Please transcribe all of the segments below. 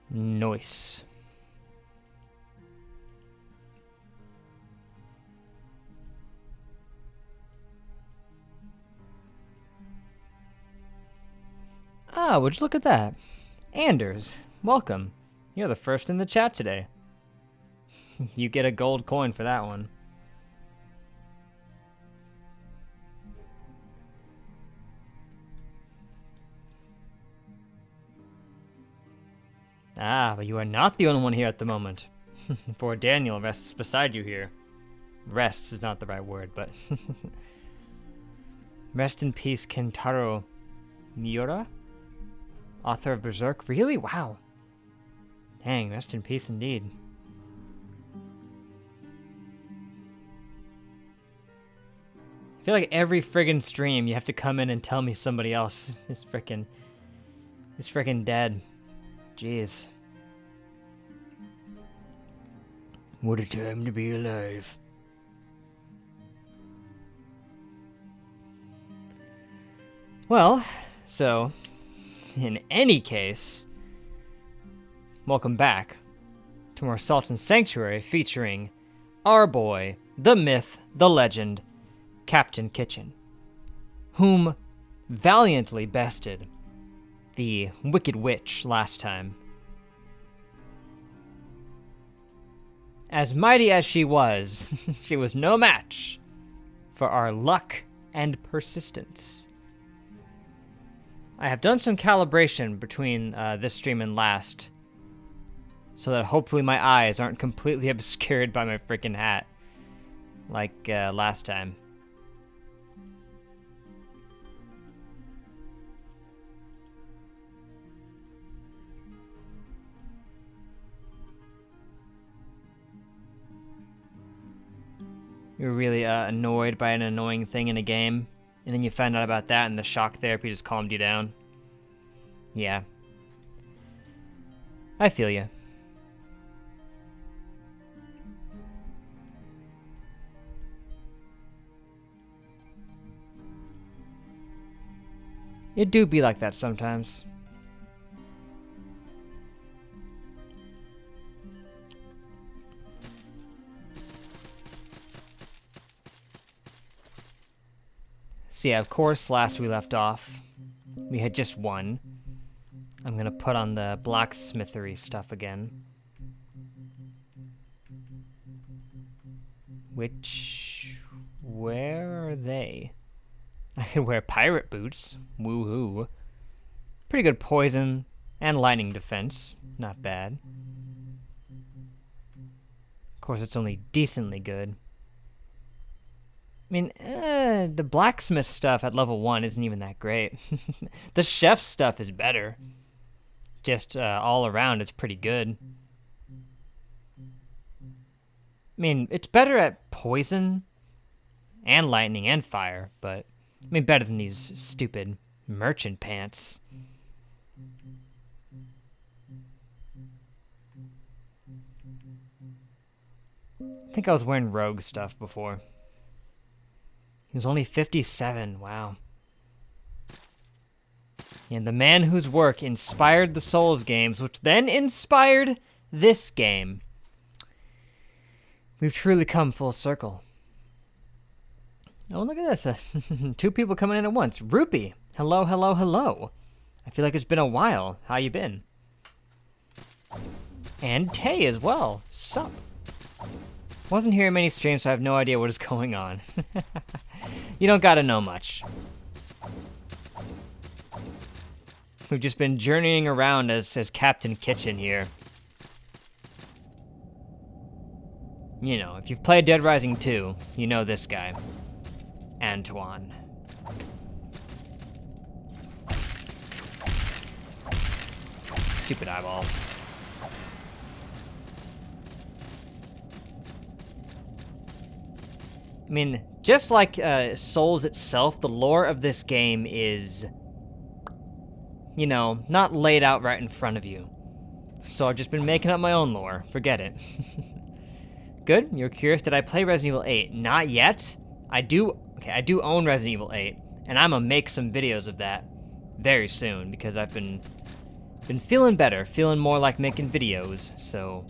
Nice. Ah, would you look at that? Anders, welcome. You're the first in the chat today. You get a gold coin for that one. Ah, but you are not the only one here at the moment. For Daniel rests beside you here. Rests is not the right word, but... Rest in peace, Kentaro Miura? Author of Berserk? Really? Wow. Dang, rest in peace indeed. I feel like every friggin' stream you have to come in and tell me somebody else is frickin' dead. Jeez. What a time to be alive. Well, so, in any case, welcome back to more Sultan Sanctuary featuring our boy, the myth, the legend, Captain Kitchen, whom valiantly bested the Wicked Witch last time. As mighty as she was no match for our luck and persistence. I have done some calibration between this stream and last, so that hopefully my eyes aren't completely obscured by my freaking hat, like last time. You're really annoyed by an annoying thing in a game, and then you find out about that and the shock therapy just calmed you down. Yeah. I feel you. It do be like that sometimes. So yeah, of course, last we left off, we had just one. I'm gonna put on the blacksmithery stuff again. Where are they? I could wear pirate boots. Woohoo. Pretty good poison and lightning defense. Not bad. Of course, it's only decently good. I mean, the blacksmith stuff at level 1 isn't even that great. The chef stuff is better. Just all around, it's pretty good. I mean, it's better at poison and lightning and fire, but I mean, better than these stupid merchant pants. I think I was wearing rogue stuff before. He was only 57, wow. And the man whose work inspired the Souls games, which then inspired this game. We've truly come full circle. Oh, look at this. 2 people coming in at once. Rupee, hello, hello, hello. I feel like it's been a while. How you been? And Tay as well. Sup? Wasn't here in many streams, so I have no idea what is going on. You don't gotta know much. We've just been journeying around as Captain Kitchen here. You know, if you've played Dead Rising 2, you know this guy. Antoine. Stupid eyeballs. I mean, just like Souls itself, the lore of this game is, you know, not laid out right in front of you. So I've just been making up my own lore. Forget it. Good. You're curious, did I play Resident Evil 8? Not yet. I do own Resident Evil 8, and I'm gonna make some videos of that very soon because I've been Been feeling better, feeling more like making videos, so...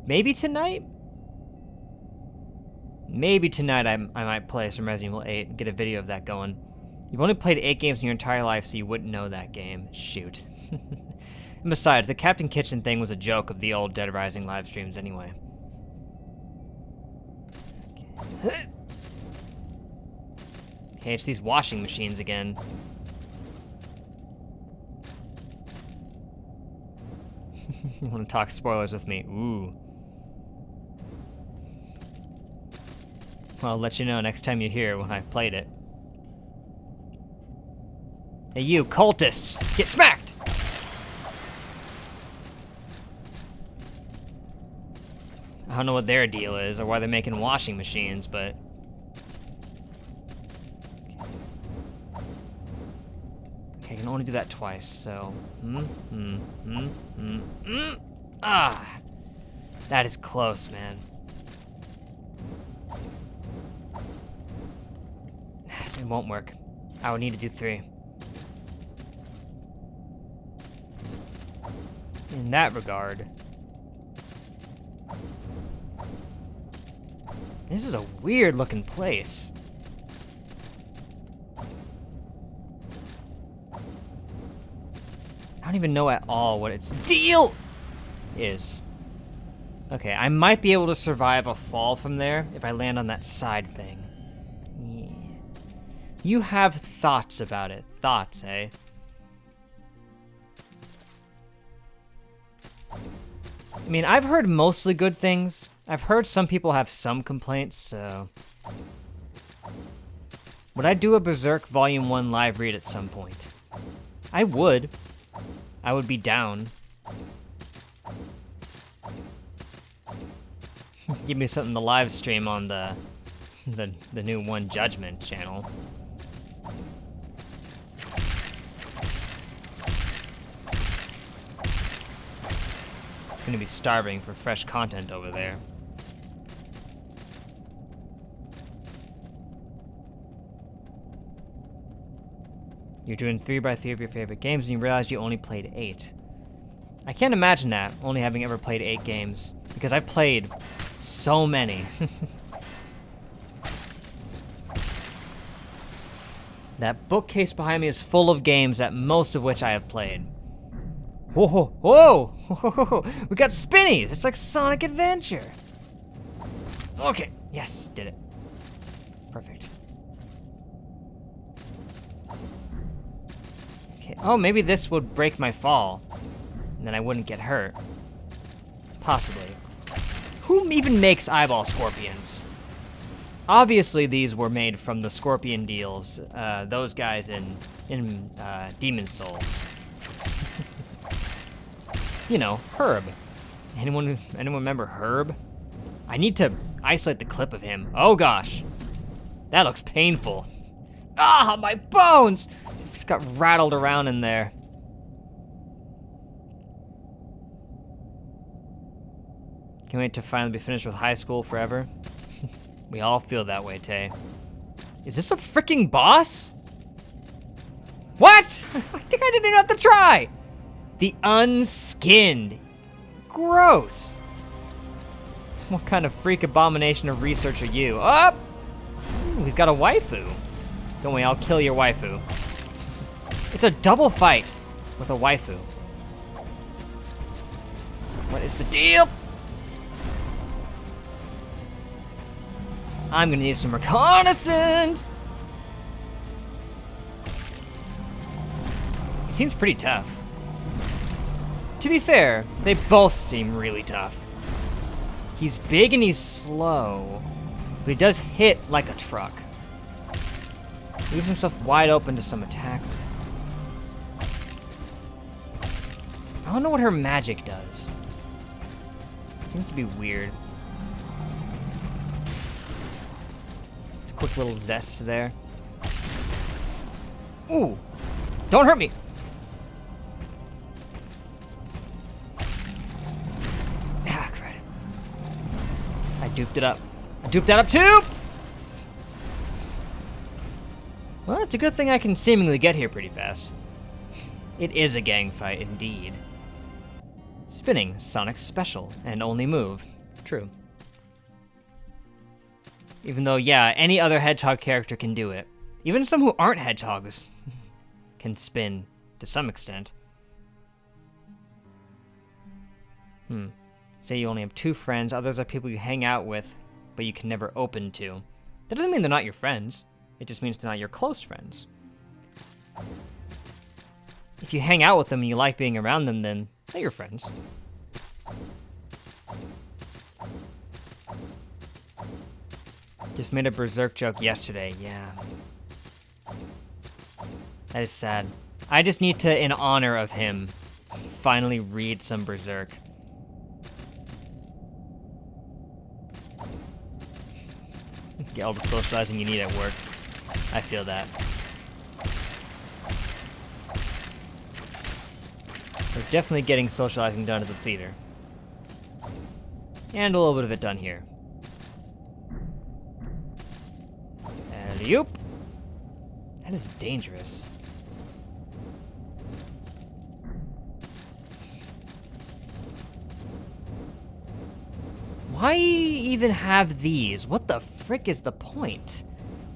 Maybe tonight? Maybe tonight I might play some Resident Evil 8 and get a video of that going. You've only played 8 games in your entire life, so you wouldn't know that game. Shoot. And besides, the Captain Kitchen thing was a joke of the old Dead Rising live streams anyway. Okay, it's these washing machines again. You want to talk spoilers with me? Ooh. Well, I'll let you know next time you're here when I've played it. Hey, you cultists! Get smacked! I don't know what their deal is or why they're making washing machines, but... Okay, I can only do that twice, so... Ah! That is close, man. It won't work. I would need to do 3. In that regard... This is a weird looking place. I don't even know at all what its deal is. Okay, I might be able to survive a fall from there if I land on that side thing. Yeah. You have thoughts about it. Thoughts, eh? I mean, I've heard mostly good things. I've heard some people have some complaints, so... Would I do a Berserk Volume 1 live read at some point? I would. I would be down. Give me something to live stream on the new One Judgment channel. It's gonna be starving for fresh content over there. You're doing 3x3 of your favorite games and you realize you only played 8. I can't imagine that, only having ever played 8 games, because I've played so many. That bookcase behind me is full of games, that most of which I have played. Whoa, whoa, whoa, we got spinnies! It's like Sonic Adventure! Okay, yes, did it. Perfect. Okay, oh, maybe this would break my fall, and then I wouldn't get hurt. Possibly. Who even makes eyeball scorpions? Obviously these were made from the scorpion deals, those guys in Demon Souls. You know, Herb. Anyone remember Herb? I need to isolate the clip of him. Oh gosh. That looks painful. Ah, my bones! Just got rattled around in there. Can't wait to finally be finished with high school forever. We all feel that way, Tay. Is this a freaking boss? What? I think I didn't even have to try. The Unskinned. Gross. What kind of freak abomination of research are you? Up! Ooh, he's got a waifu. Don't worry, I'll kill your waifu. It's a double fight with a waifu. What is the deal? I'm gonna need some reconnaissance! He seems pretty tough. To be fair, they both seem really tough. He's big and he's slow, but he does hit like a truck. He leaves himself wide open to some attacks. I don't know what her magic does. Seems to be weird. Quick little zest there. Ooh! Don't hurt me! Ah, credit. I duped it up. I duped that up too! Well, it's a good thing I can seemingly get here pretty fast. It is a gang fight, indeed. Spinning, Sonic's special, and only move. True. Even though, yeah, any other hedgehog character can do it. Even some who aren't hedgehogs can spin, to some extent. Say you only have 2 friends, others are people you hang out with, but you can never open to. That doesn't mean they're not your friends. It just means they're not your close friends. If you hang out with them and you like being around them, then they're your friends. Just made a Berserk joke yesterday, yeah. That is sad. I just need to, in honor of him, finally read some Berserk. Get all the socializing you need at work. I feel that. We're definitely getting socializing done at the theater. And a little bit of it done here. Alley-oop. That is dangerous. Why even have these? What the frick is the point?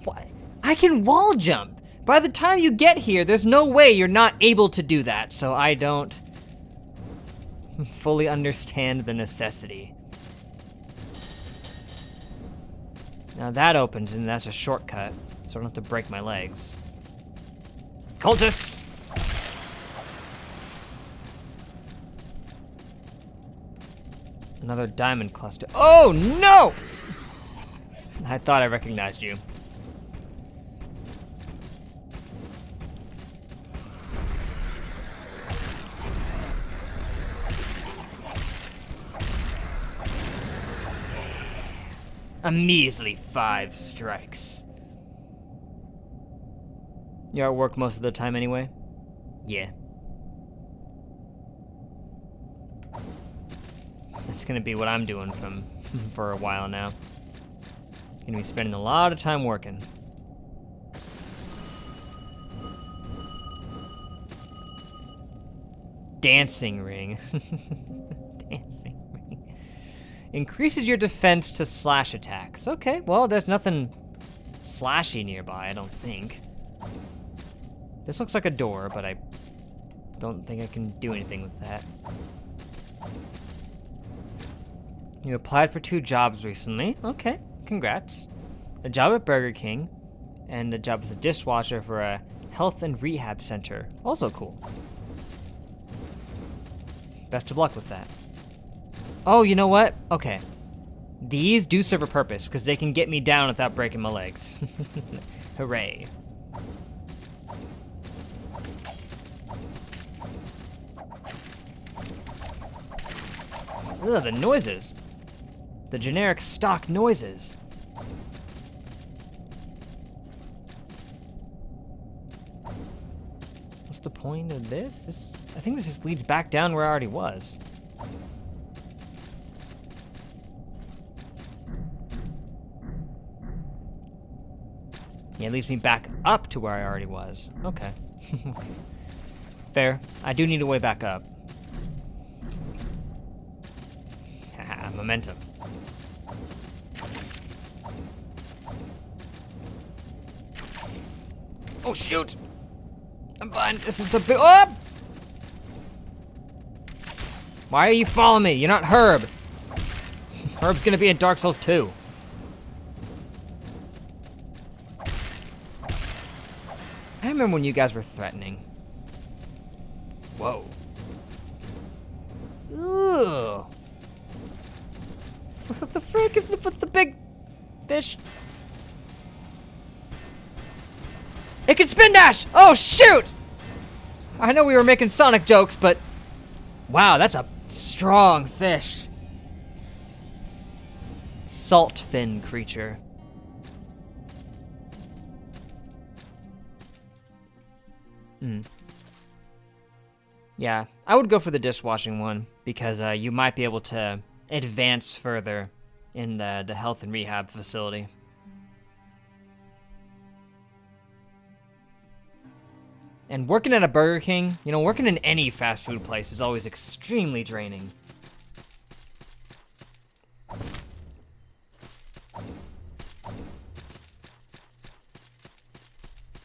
What? I can wall jump! By the time you get here, there's no way you're not able to do that, so I don't fully understand the necessity. Now that opens, and that's a shortcut, so I don't have to break my legs. Cultists! Another diamond cluster. Oh, no! I thought I recognized you. A measly 5 strikes. You're at work most of the time anyway? Yeah. That's gonna be what I'm doing for a while now. Gonna be spending a lot of time working. Dancing ring. Dancing ring. Increases your defense to slash attacks. Okay, well, there's nothing slashy nearby, I don't think. This looks like a door, but I don't think I can do anything with that. You applied for 2 jobs recently. Okay, congrats. A job at Burger King, and a job as a dishwasher for a health and rehab center. Also cool. Best of luck with that. Oh, you know what? Okay. These do serve a purpose, because they can get me down without breaking my legs. Hooray. Ugh, the noises. The generic stock noises. What's the point of this? I think this just leads back down where I already was. Yeah, it leads me back up to where I already was. Okay. Fair. I do need a way back up. Haha, momentum. Oh, shoot! I'm fine. This is the big. Oh! Why are you following me? You're not Herb. Herb's gonna be in Dark Souls 2. I remember when you guys were threatening. Whoa. Ooh. What the frick is with the big fish? It can spin dash! Oh, shoot! I know we were making Sonic jokes, but wow, that's a strong fish. Salt fin creature. Yeah, I would go for the dishwashing one because you might be able to advance further in the health and rehab facility. And working at a Burger King, you know, working in any fast food place is always extremely draining.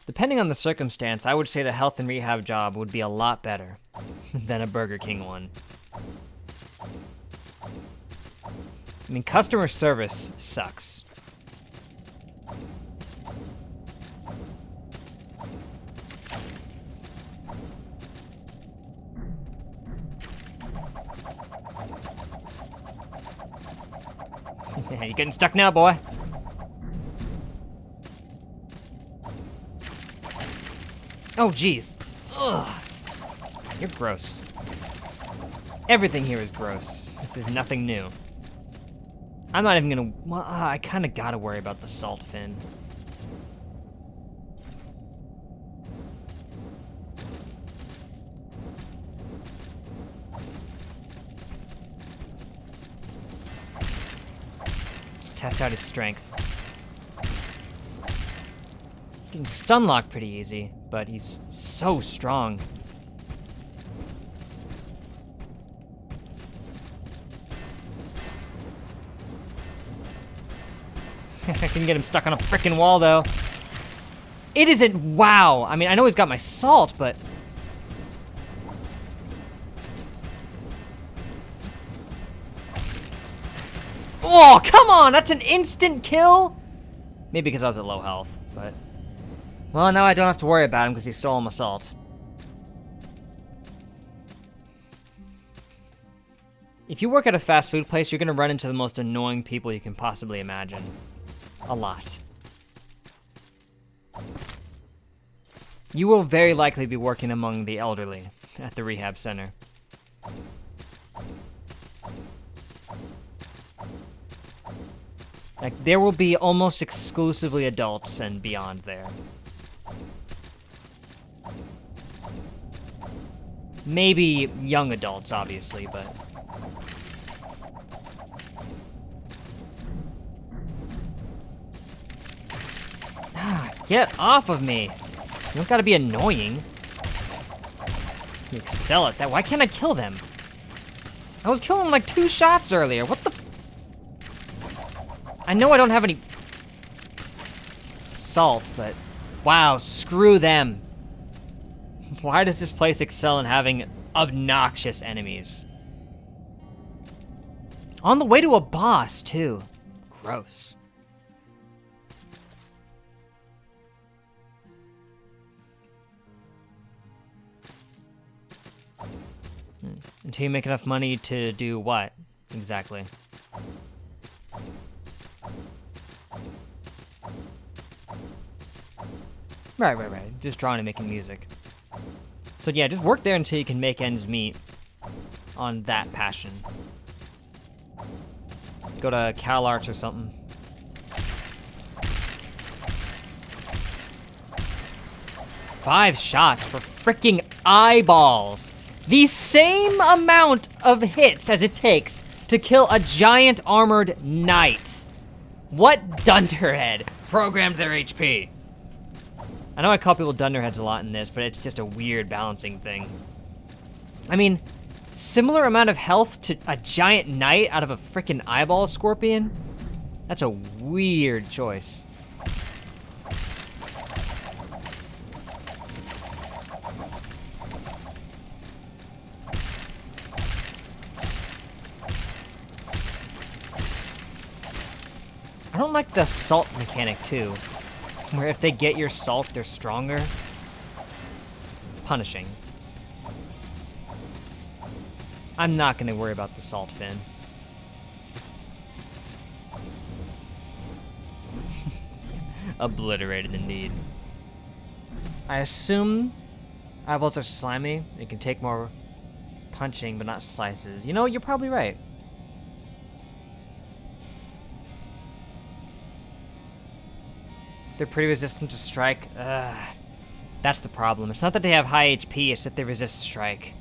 Depending on the circumstance, I would say the health and rehab job would be a lot better than a Burger King one. I mean, customer service sucks. You're getting stuck now, boy. Oh, jeez. Ugh. You're gross. Everything here is gross. This is nothing new. I'm not even gonna... Well, I kind of gotta worry about the salt fin. Let's test out his strength. Getting stun locked pretty easy, but he's so strong. I can get him stuck on a frickin' wall, though. It isn't... Wow! I mean, I know he's got my salt, but... Oh, come on! That's an instant kill? Maybe because I was at low health, but... Well, now I don't have to worry about him because he stole my salt. If you work at a fast food place, you're going to run into the most annoying people you can possibly imagine. A lot. You will very likely be working among the elderly at the rehab center. Like, there will be almost exclusively adults and beyond there. Maybe young adults, obviously, but... Get off of me! You don't gotta be annoying. You excel at that. Why can't I kill them? I was killing them like 2 shots earlier. What the... I know I don't have any... salt, but... Wow, screw them. Why does this place excel in having obnoxious enemies? On the way to a boss, too. Gross. Until you make enough money to do what, exactly? Right. Just drawing and making music. So yeah, just work there until you can make ends meet on that passion. Go to Cal Arts or something. Five shots for freaking eyeballs. The same amount of hits as it takes to kill a giant armored knight. What dunderhead programmed their HP? I know I call people dunderheads a lot in this, but it's just a weird balancing thing. I mean, similar amount of health to a giant knight out of a freaking eyeball scorpion? That's a weird choice. I don't like the salt mechanic, too. Where if they get your salt, they're stronger. Punishing. I'm not going to worry about the salt fin. Obliterated, indeed. I assume eyeballs are slimy. They can take more punching, but not slices. You know, you're probably right. They're pretty resistant to strike. That's the problem. It's not that they have high HP, it's that they resist strike.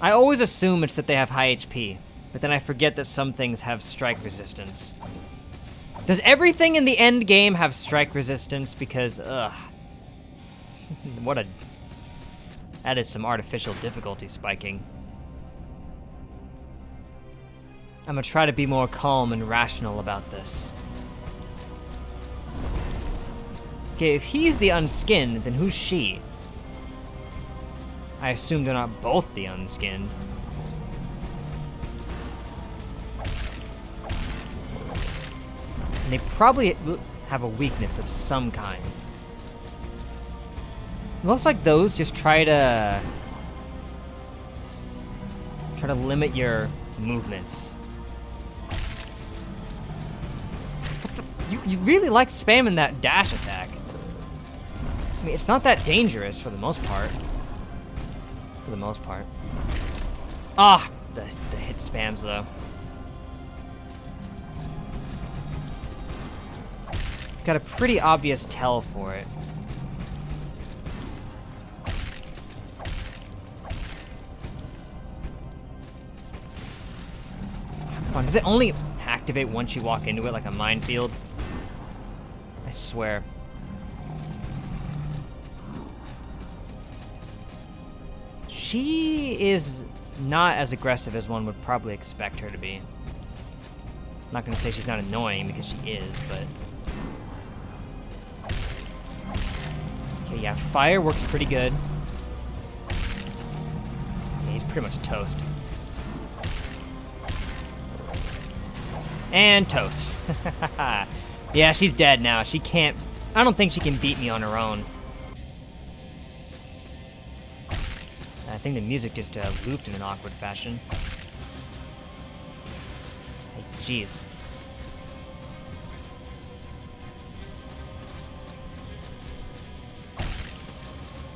I always assume it's that they have high HP, but then I forget that some things have strike resistance. Does everything in the end game have strike resistance? Because, What a... That is some artificial difficulty spiking. I'm gonna try to be more calm and rational about this. Okay, if he's the unskinned, then who's she? I assume they're not both the unskinned. And they probably have a weakness of some kind. It looks like those just try to limit your movements. You really like spamming that dash attack. I mean, it's not that dangerous for the most part. For the most part. Ah, the hit spams though. It's got a pretty obvious tell for it. Come on, does it only activate once you walk into it like a minefield? I swear. She is not as aggressive as one would probably expect her to be. I'm not gonna say she's not annoying because she is, but... Okay, yeah, fire works pretty good. Yeah, he's pretty much toast. And toast. Yeah, she's dead now. She can't... I don't think she can beat me on her own. I think the music just looped in an awkward fashion. Hey, jeez.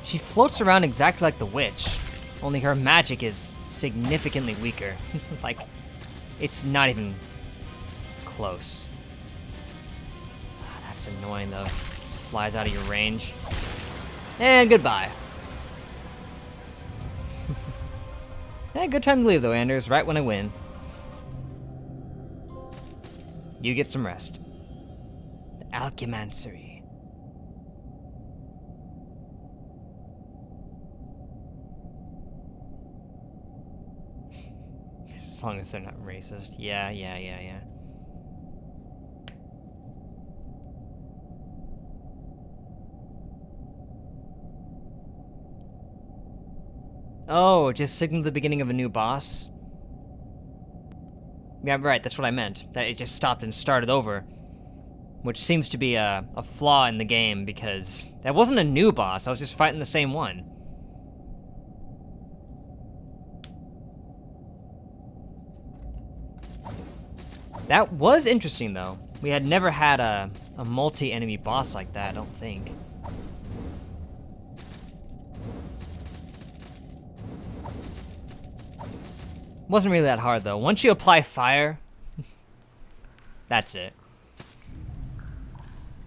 She floats around exactly like the witch, only her magic is significantly weaker. Like, it's not even close. That's annoying though. Just flies out of your range. And goodbye. Yeah, good time to leave though, Anders, right when I win. You get some rest. The Alchemancery. As long as they're not racist. Yeah. Oh, just signal the beginning of a new boss? Yeah, right, that's what I meant. That it just stopped and started over. Which seems to be a flaw in the game, because that wasn't a new boss, I was just fighting the same one. That was interesting, though. We had never had a multi-enemy boss like that, I don't think. Wasn't really that hard, though. Once you apply fire, that's it.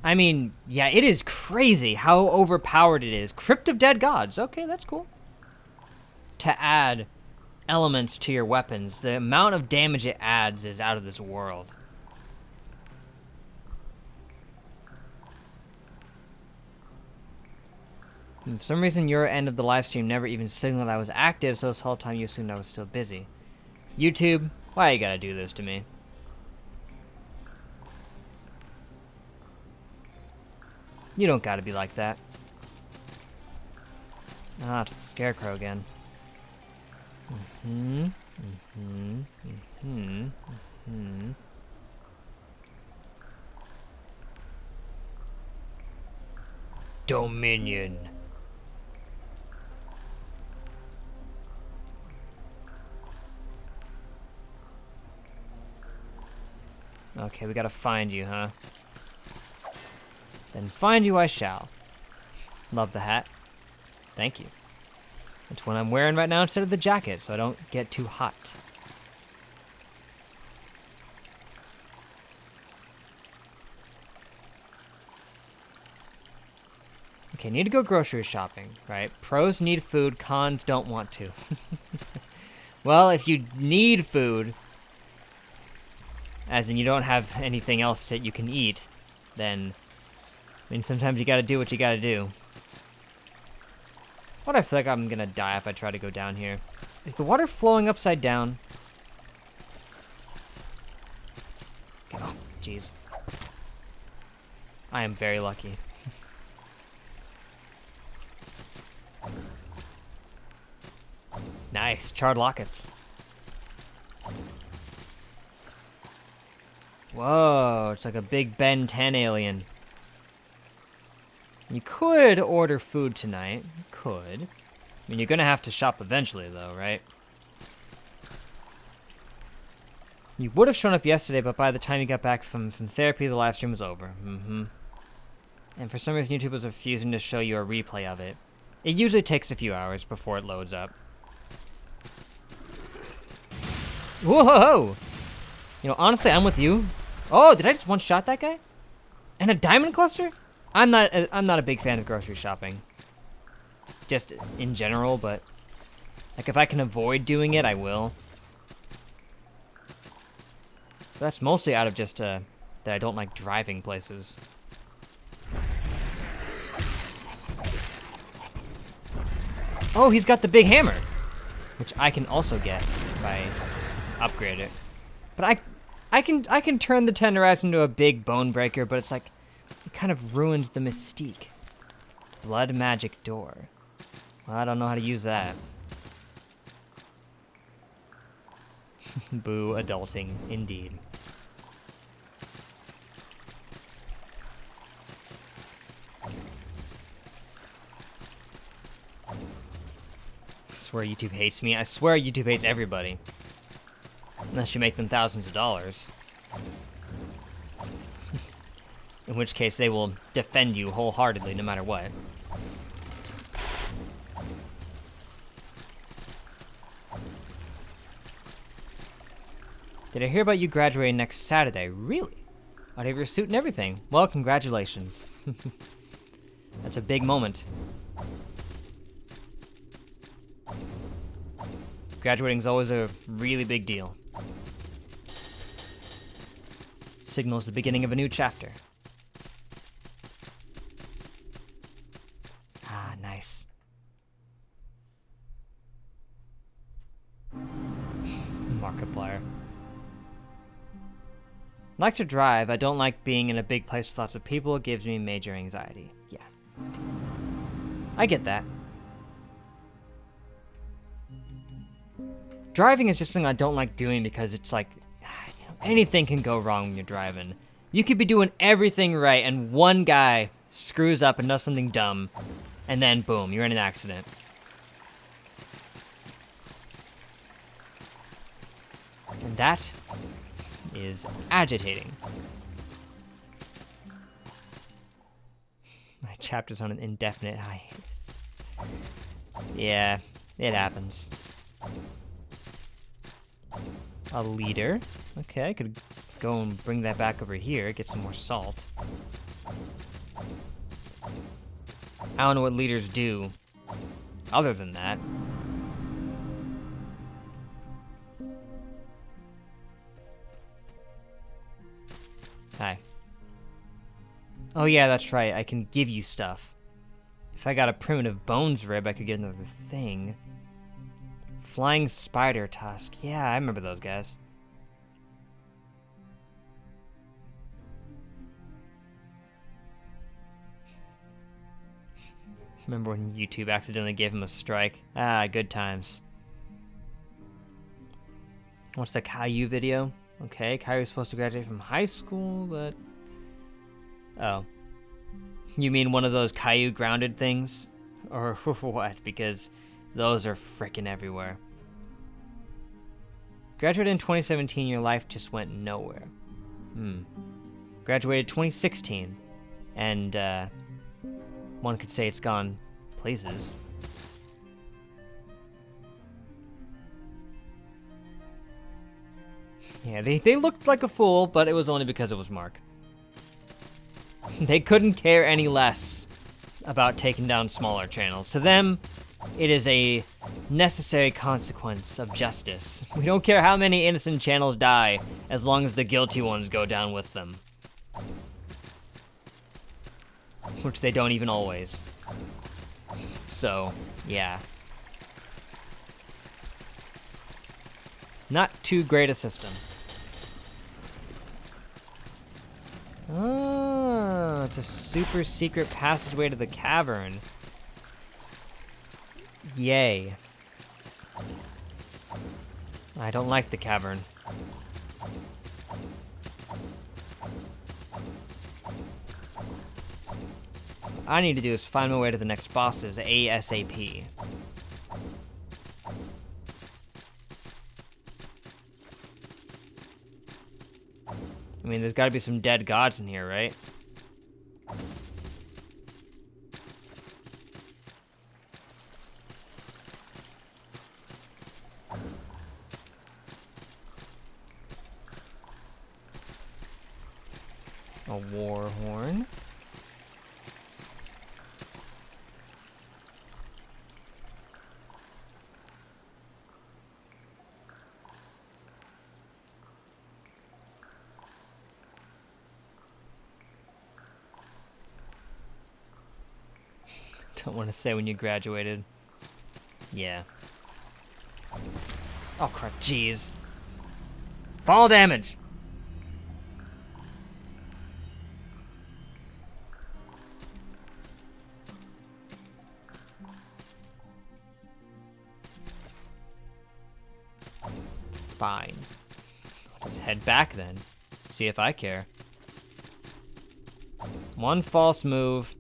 I mean, yeah, it is crazy how overpowered it is. Crypt of Dead Gods. Okay, that's cool. To add elements to your weapons, the amount of damage it adds is out of this world. For some reason, your end of the live stream never even signaled I was active, so this whole time you assumed I was still busy. YouTube, why you gotta do this to me? You don't gotta be like that. Ah, it's the Scarecrow again. Dominion. Okay, we gotta find you, huh? Then find you I shall. Love the hat. Thank you. It's what I'm wearing right now instead of the jacket, so I don't get too hot. Okay, need to go grocery shopping, right? Pros need food, cons don't want to. Well, if you need food, as in you don't have anything else that you can eat, then, I mean, sometimes you gotta do what you gotta do. Why do I feel like I'm gonna die if I try to go down here? Is the water flowing upside down? Okay. Oh, jeez. I am very lucky. Nice, charred lockets. Whoa, it's like a big Ben 10 alien. You could order food tonight. You could. I mean, you're gonna have to shop eventually, though, right? You would have shown up yesterday, but by the time you got back from therapy, the live stream was over. And for some reason, YouTube was refusing to show you a replay of it. It usually takes a few hours before it loads up. Whoa! You know, honestly, I'm with you. Oh, did I just one-shot that guy? And a diamond cluster? I'm not a big fan of grocery shopping. Just in general, but like if I can avoid doing it, I will. But that's mostly out of just that I don't like driving places. Oh, he's got the big hammer, which I can also get if I upgrade it. But I can turn the tenderizer into a big bone breaker, but it's like it kind of ruins the mystique. Blood magic door. Well, I don't know how to use that. Boo, adulting, indeed. I swear YouTube hates me. I swear YouTube hates everybody. Unless you make them thousands of dollars. In which case they will defend you wholeheartedly no matter what. Did I hear about you graduating next Saturday? Really? I'd have your suit and everything. Well, congratulations. That's a big moment. Graduating is always a really big deal. Signals the beginning of a new chapter. Ah, nice. Markiplier. I like to drive. I don't like being in a big place with lots of people. It gives me major anxiety. Yeah. I get that. Driving is just something I don't like doing because it's like, you know, anything can go wrong when you're driving. You could be doing everything right and one guy screws up and does something dumb, and then boom, you're in an accident. And that is agitating. My chapter's on an indefinite hiatus. Yeah, it happens. A leader. Okay, I could go and bring that back over here, get some more salt. I don't know what leaders do other than that. Hi. Oh yeah, that's right, I can give you stuff. If I got a primitive bones rib, I could get another thing. Flying spider tusk. Yeah, I remember those guys. Remember when YouTube accidentally gave him a strike? Ah, good times. What's the Caillou video? Okay, Caillou's supposed to graduate from high school, but... Oh. You mean one of those Caillou grounded things? Or what? Because those are frickin' everywhere. Graduated in 2017, your life just went nowhere. Graduated 2016, and one could say it's gone places. Yeah, they looked like a fool, but it was only because it was Mark. They couldn't care any less about taking down smaller channels. To them, it is a necessary consequence of justice. We don't care how many innocent channels die, as long as the guilty ones go down with them. Which they don't even always. So, yeah. Not too great a system. Oh, it's a super secret passageway to the cavern. Yay. I don't like the cavern. All I need to do is find my way to the next bosses ASAP. I mean, there's got to be some dead gods in here, right? A war horn. Don't want to say when you graduated. Yeah. Oh crap, jeez. Fall damage! Fine. I'll just head back then. See if I care. One false move,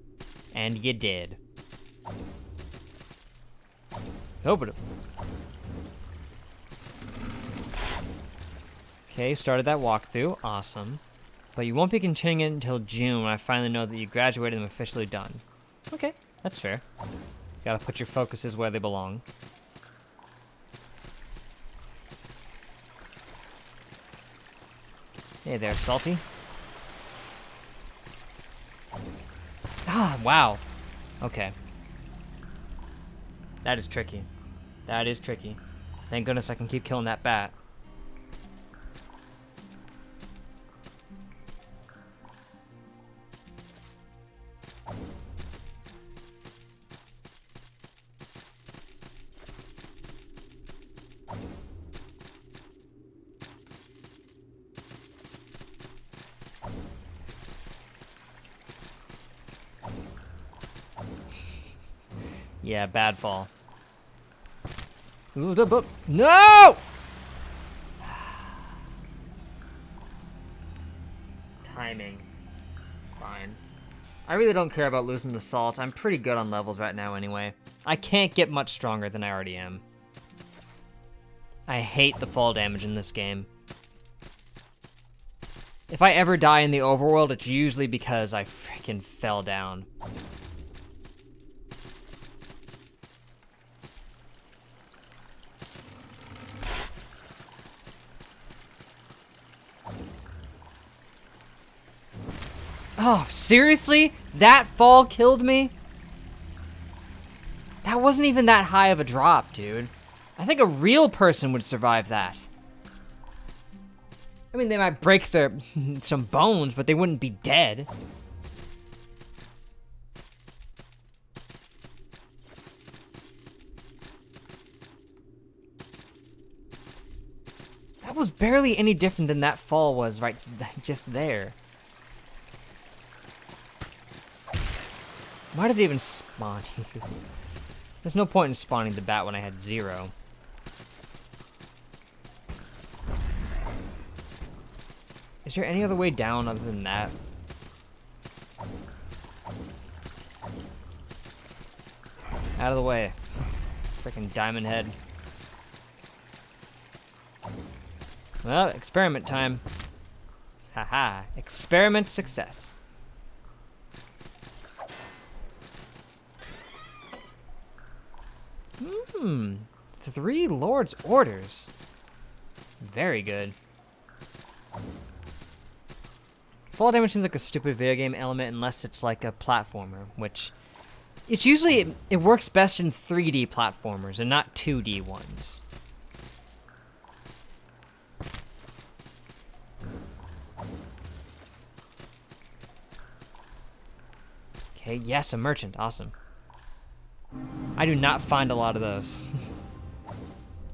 and you did. Open it. Okay, started that walkthrough. Awesome. But you won't be continuing it until June when I finally know that you graduated and I'm officially done. Okay, that's fair. Gotta put your focuses where they belong. Hey there, Salty. Ah, wow. Okay. That is tricky. That is tricky. Thank goodness I can keep killing that bat. Yeah, bad fall. Ooh, the book. No! Timing. Fine. I really don't care about losing the salt. I'm pretty good on levels right now anyway. I can't get much stronger than I already am. I hate the fall damage in this game. If I ever die in the overworld, it's usually because I freaking fell down. Oh, seriously? That fall killed me? That wasn't even that high of a drop, dude. I think a real person would survive that. I mean, they might break their some bones, but they wouldn't be dead. That was barely any different than that fall was right just there. Why did they even spawn you? There's no point in spawning the bat when I had 0. Is there any other way down other than that? Out of the way. Freaking diamond head. Well, experiment time. Haha, experiment success. Hmm, 3 Lord's Orders. Very good. Fall damage seems like a stupid video game element unless it's like a platformer, which it's usually, it works best in 3D platformers and not 2D ones. Okay, yes, a merchant, awesome. I do not find a lot of those.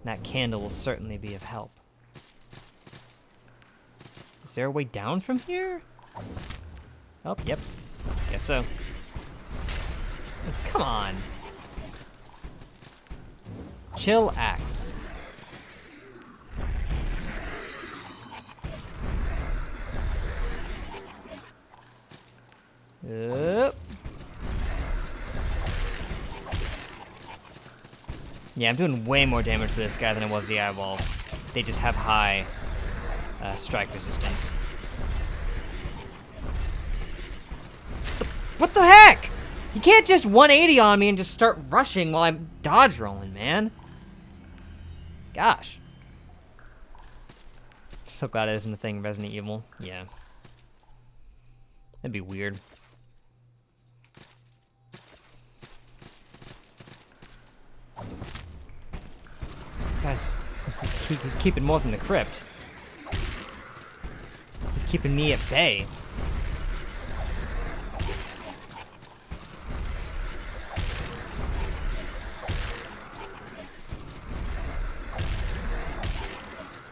That candle will certainly be of help. Is there a way down from here? Oh, yep. Guess so. Oh, come on. Chill axe. Yeah, I'm doing way more damage to this guy than it was the eyeballs. They just have high strike resistance. What the heck? You can't just 180 on me and just start rushing while I'm dodge rolling, man. Gosh. So glad it isn't a thing in Resident Evil. Yeah. That'd be weird. This guy's... He's keeping more from the crypt. He's keeping me at bay.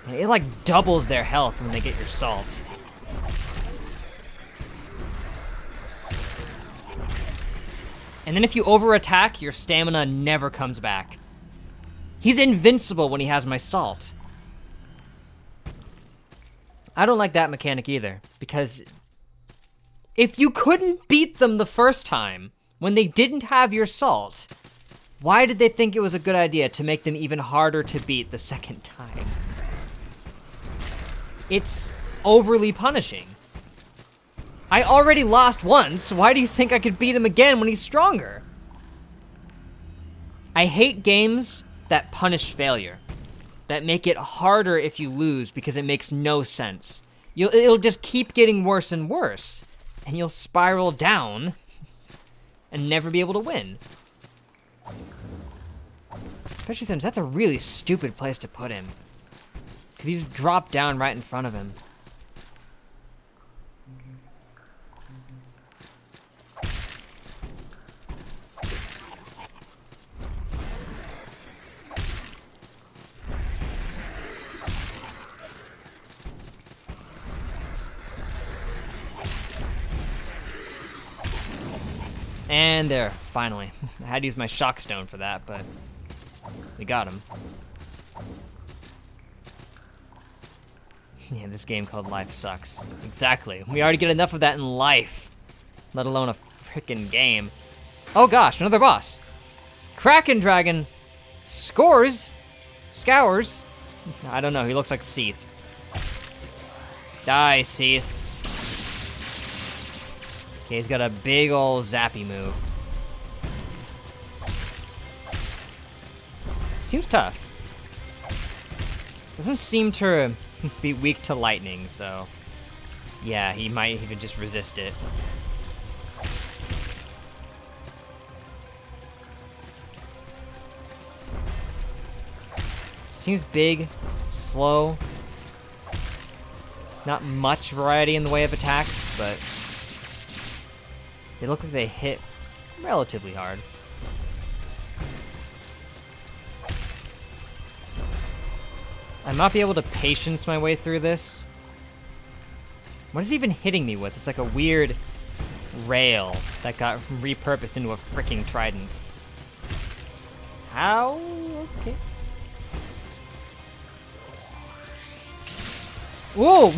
It like doubles their health when they get your salt. And then if you over-attack, your stamina never comes back. He's invincible when he has my salt. I don't like that mechanic either, because if you couldn't beat them the first time when they didn't have your salt, why did they think it was a good idea to make them even harder to beat the second time? It's overly punishing. I already lost once, why do you think I could beat him again when he's stronger? I hate games that punish failure, that make it harder if you lose because it makes no sense. It'll just keep getting worse and worse, and you'll spiral down and never be able to win. Especially since that's a really stupid place to put him. Because he just dropped down right in front of him. And there, finally. I had to use my shock stone for that, but we got him. Yeah, this game called Life sucks. Exactly. We already get enough of that in life, let alone a frickin' game. Oh gosh, another boss. Kraken Dragon scours. I don't know, he looks like Seath. Die, Seath. Okay, he's got a big ol' zappy move. Seems tough. Doesn't seem to be weak to lightning, so yeah, he might even just resist it. Seems big, slow. Not much variety in the way of attacks, but they look like they hit relatively hard. I might be able to patience my way through this. What is he even hitting me with? It's like a weird rail that got repurposed into a freaking trident. How? Okay. Whoa!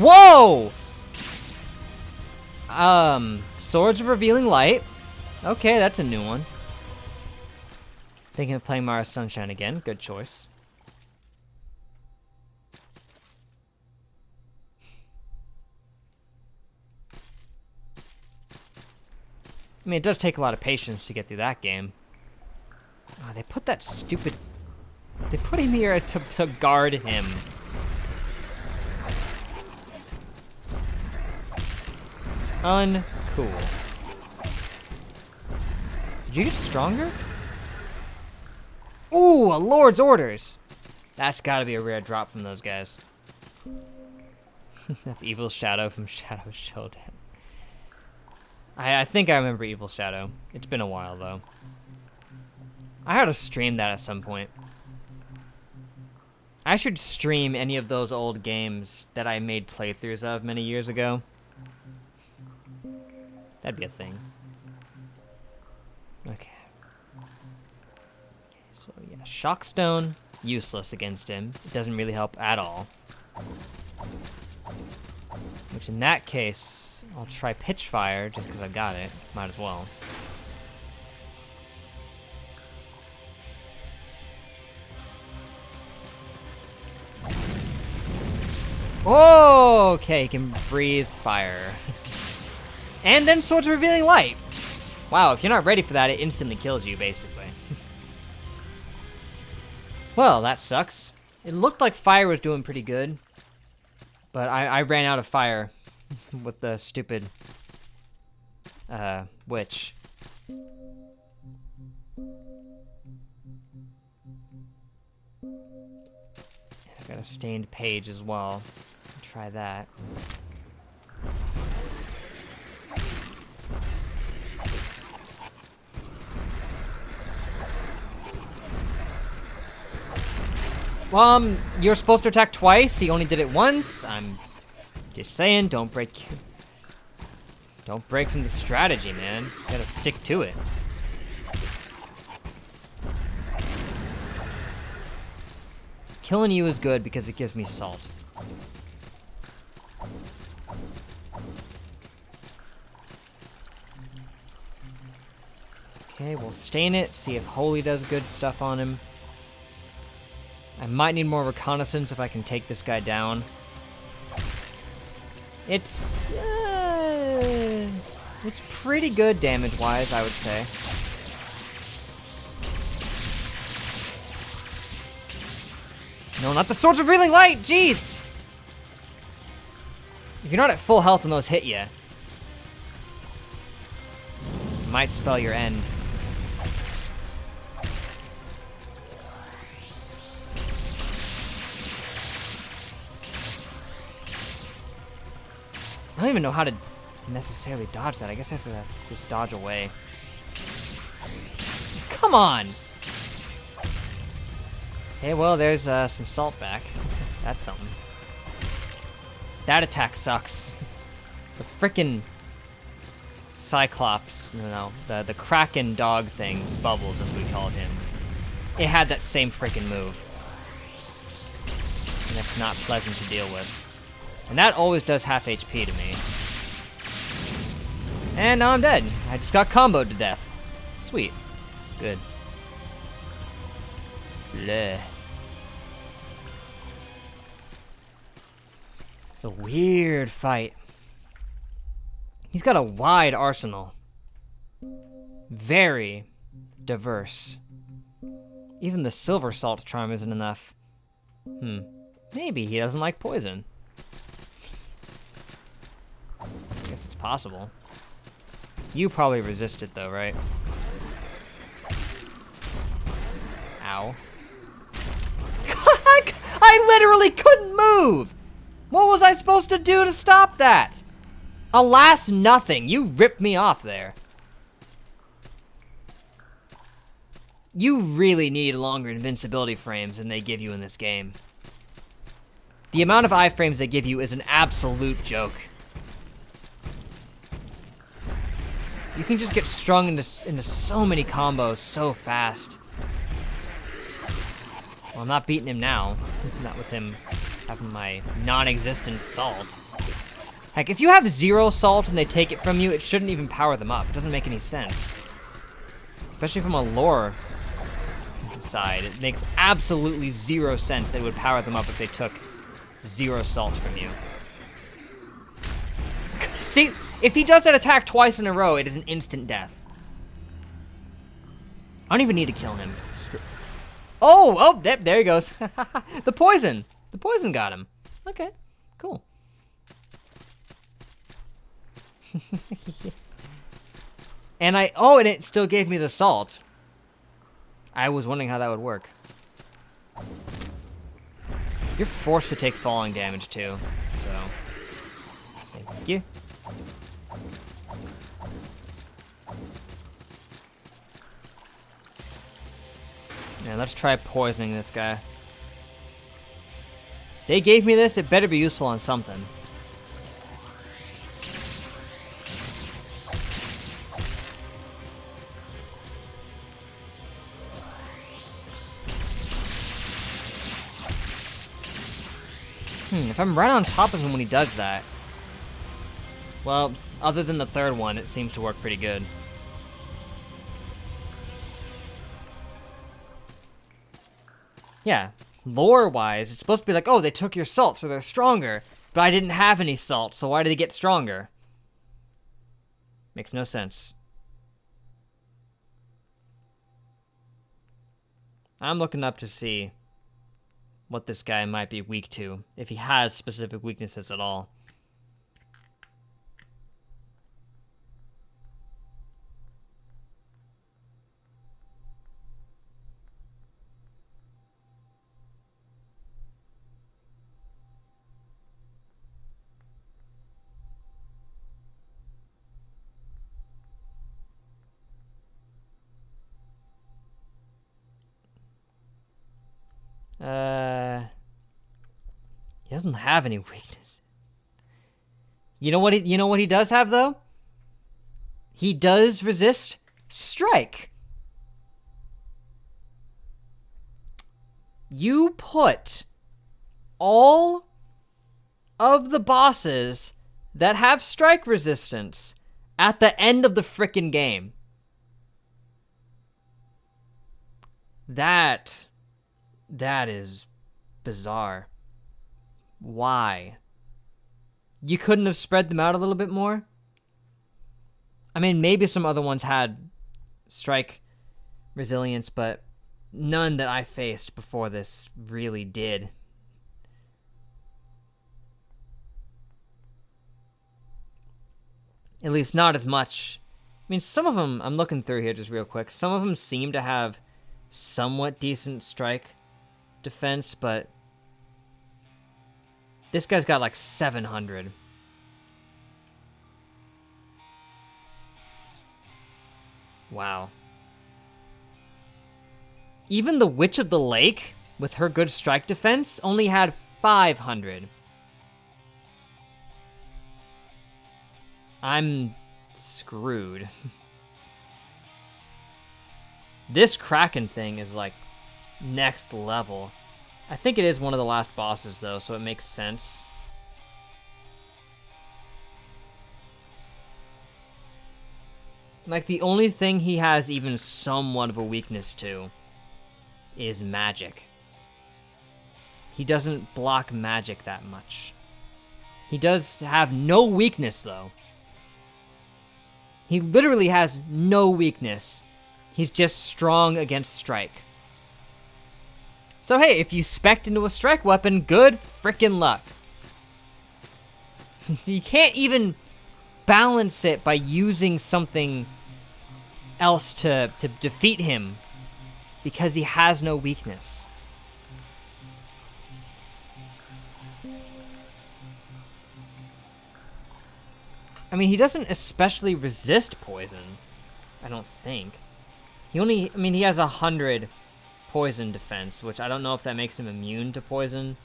Whoa! Swords of Revealing Light. Okay, that's a new one. Thinking of playing Mara Sunshine again. Good choice. I mean, it does take a lot of patience to get through that game. Oh, they put that stupid... They put him here to guard him. Uncool. Did you get stronger? Ooh, a Lord's Orders! That's gotta be a rare drop from those guys. Evil Shadow from Shadow Showdown. I think I remember Evil Shadow. It's been a while, though. I ought to stream that at some point. I should stream any of those old games that I made playthroughs of many years ago. That'd be a thing. Okay. So yeah, Shockstone, useless against him. It doesn't really help at all. Which in that case, I'll try Pitchfire just because I got it. Might as well. Oh, okay, he can breathe fire. And then Swords of Revealing Light. Wow, if you're not ready for that, it instantly kills you, basically. Well, that sucks. It looked like fire was doing pretty good. But I ran out of fire with the stupid witch. I got a stained page as well. Try that. You're supposed to attack twice. He only did it once. I'm just saying, don't break from the strategy, man. You gotta stick to it. Killing you is good because it gives me salt. Okay, we'll stain it, see if Holy does good stuff on him. I might need more reconnaissance if I can take this guy down. It's pretty good damage-wise, I would say. No, not the Swords of Revealing Light! Jeez! If you're not at full health and those hit you, it might spell your end. I don't even know how to necessarily dodge that. I guess I have to just dodge away. Come on! Okay, well, there's some salt back. That's something. That attack sucks. The frickin' Cyclops, the Kraken dog thing, Bubbles as we called him. It had that same frickin' move. And that's not pleasant to deal with. And that always does half HP to me. And now I'm dead. I just got comboed to death. Sweet. Good. Bleh. It's a weird fight. He's got a wide arsenal. Very diverse. Even the silver salt charm isn't enough. Maybe he doesn't like poison. I guess it's possible. You probably resist it though, right? Ow. I literally couldn't move! What was I supposed to do to stop that? Alas, nothing. You ripped me off there. You really need longer invincibility frames than they give you in this game. The amount of iframes they give you is an absolute joke. You can just get strung into so many combos so fast. Well, I'm not beating him now. Not with him having my non-existent salt. Heck, if you have 0 salt and they take it from you, it shouldn't even power them up. It doesn't make any sense. Especially from a lore side. It makes absolutely 0 sense they would power them up if they took 0 salt from you. See, if he does that attack twice in a row, it is an instant death. I don't even need to kill him. Oh, there he goes. The poison. The poison got him. Okay, cool. And and it still gave me the salt. I was wondering how that would work. You're forced to take falling damage too, so. Thank you. Yeah, let's try poisoning this guy. They gave me this, it better be useful on something. If I'm right on top of him when he does that... Well, other than the third one, it seems to work pretty good. Yeah, lore-wise, it's supposed to be like, oh, they took your salt, so they're stronger. But I didn't have any salt, so why did they get stronger? Makes no sense. I'm looking up to see what this guy might be weak to, if he has specific weaknesses at all. He doesn't have any weakness. You know what he does have though? He does resist strike. You put all of the bosses that have strike resistance at the end of the frickin' game. That is bizarre. Why? You couldn't have spread them out a little bit more? I mean, maybe some other ones had strike resilience, but none that I faced before this really did. At least not as much. I mean, some of them, I'm looking through here just real quick, some of them seem to have somewhat decent strike defense, but this guy's got like 700. Wow. Even the Witch of the Lake, with her good strike defense, only had 500. I'm screwed. This Kraken thing is like next level. I think it is one of the last bosses though, so it makes sense. Like the only thing he has even somewhat of a weakness to is magic. He doesn't block magic that much. He does have no weakness though. He literally has no weakness. He's just strong against strike. So hey, if you spec'd into a strike weapon, good frickin' luck. You can't even balance it by using something else to defeat him because he has no weakness. I mean, he doesn't especially resist poison, I don't think. He has 100 poison defense, which I don't know if that makes him immune to poison.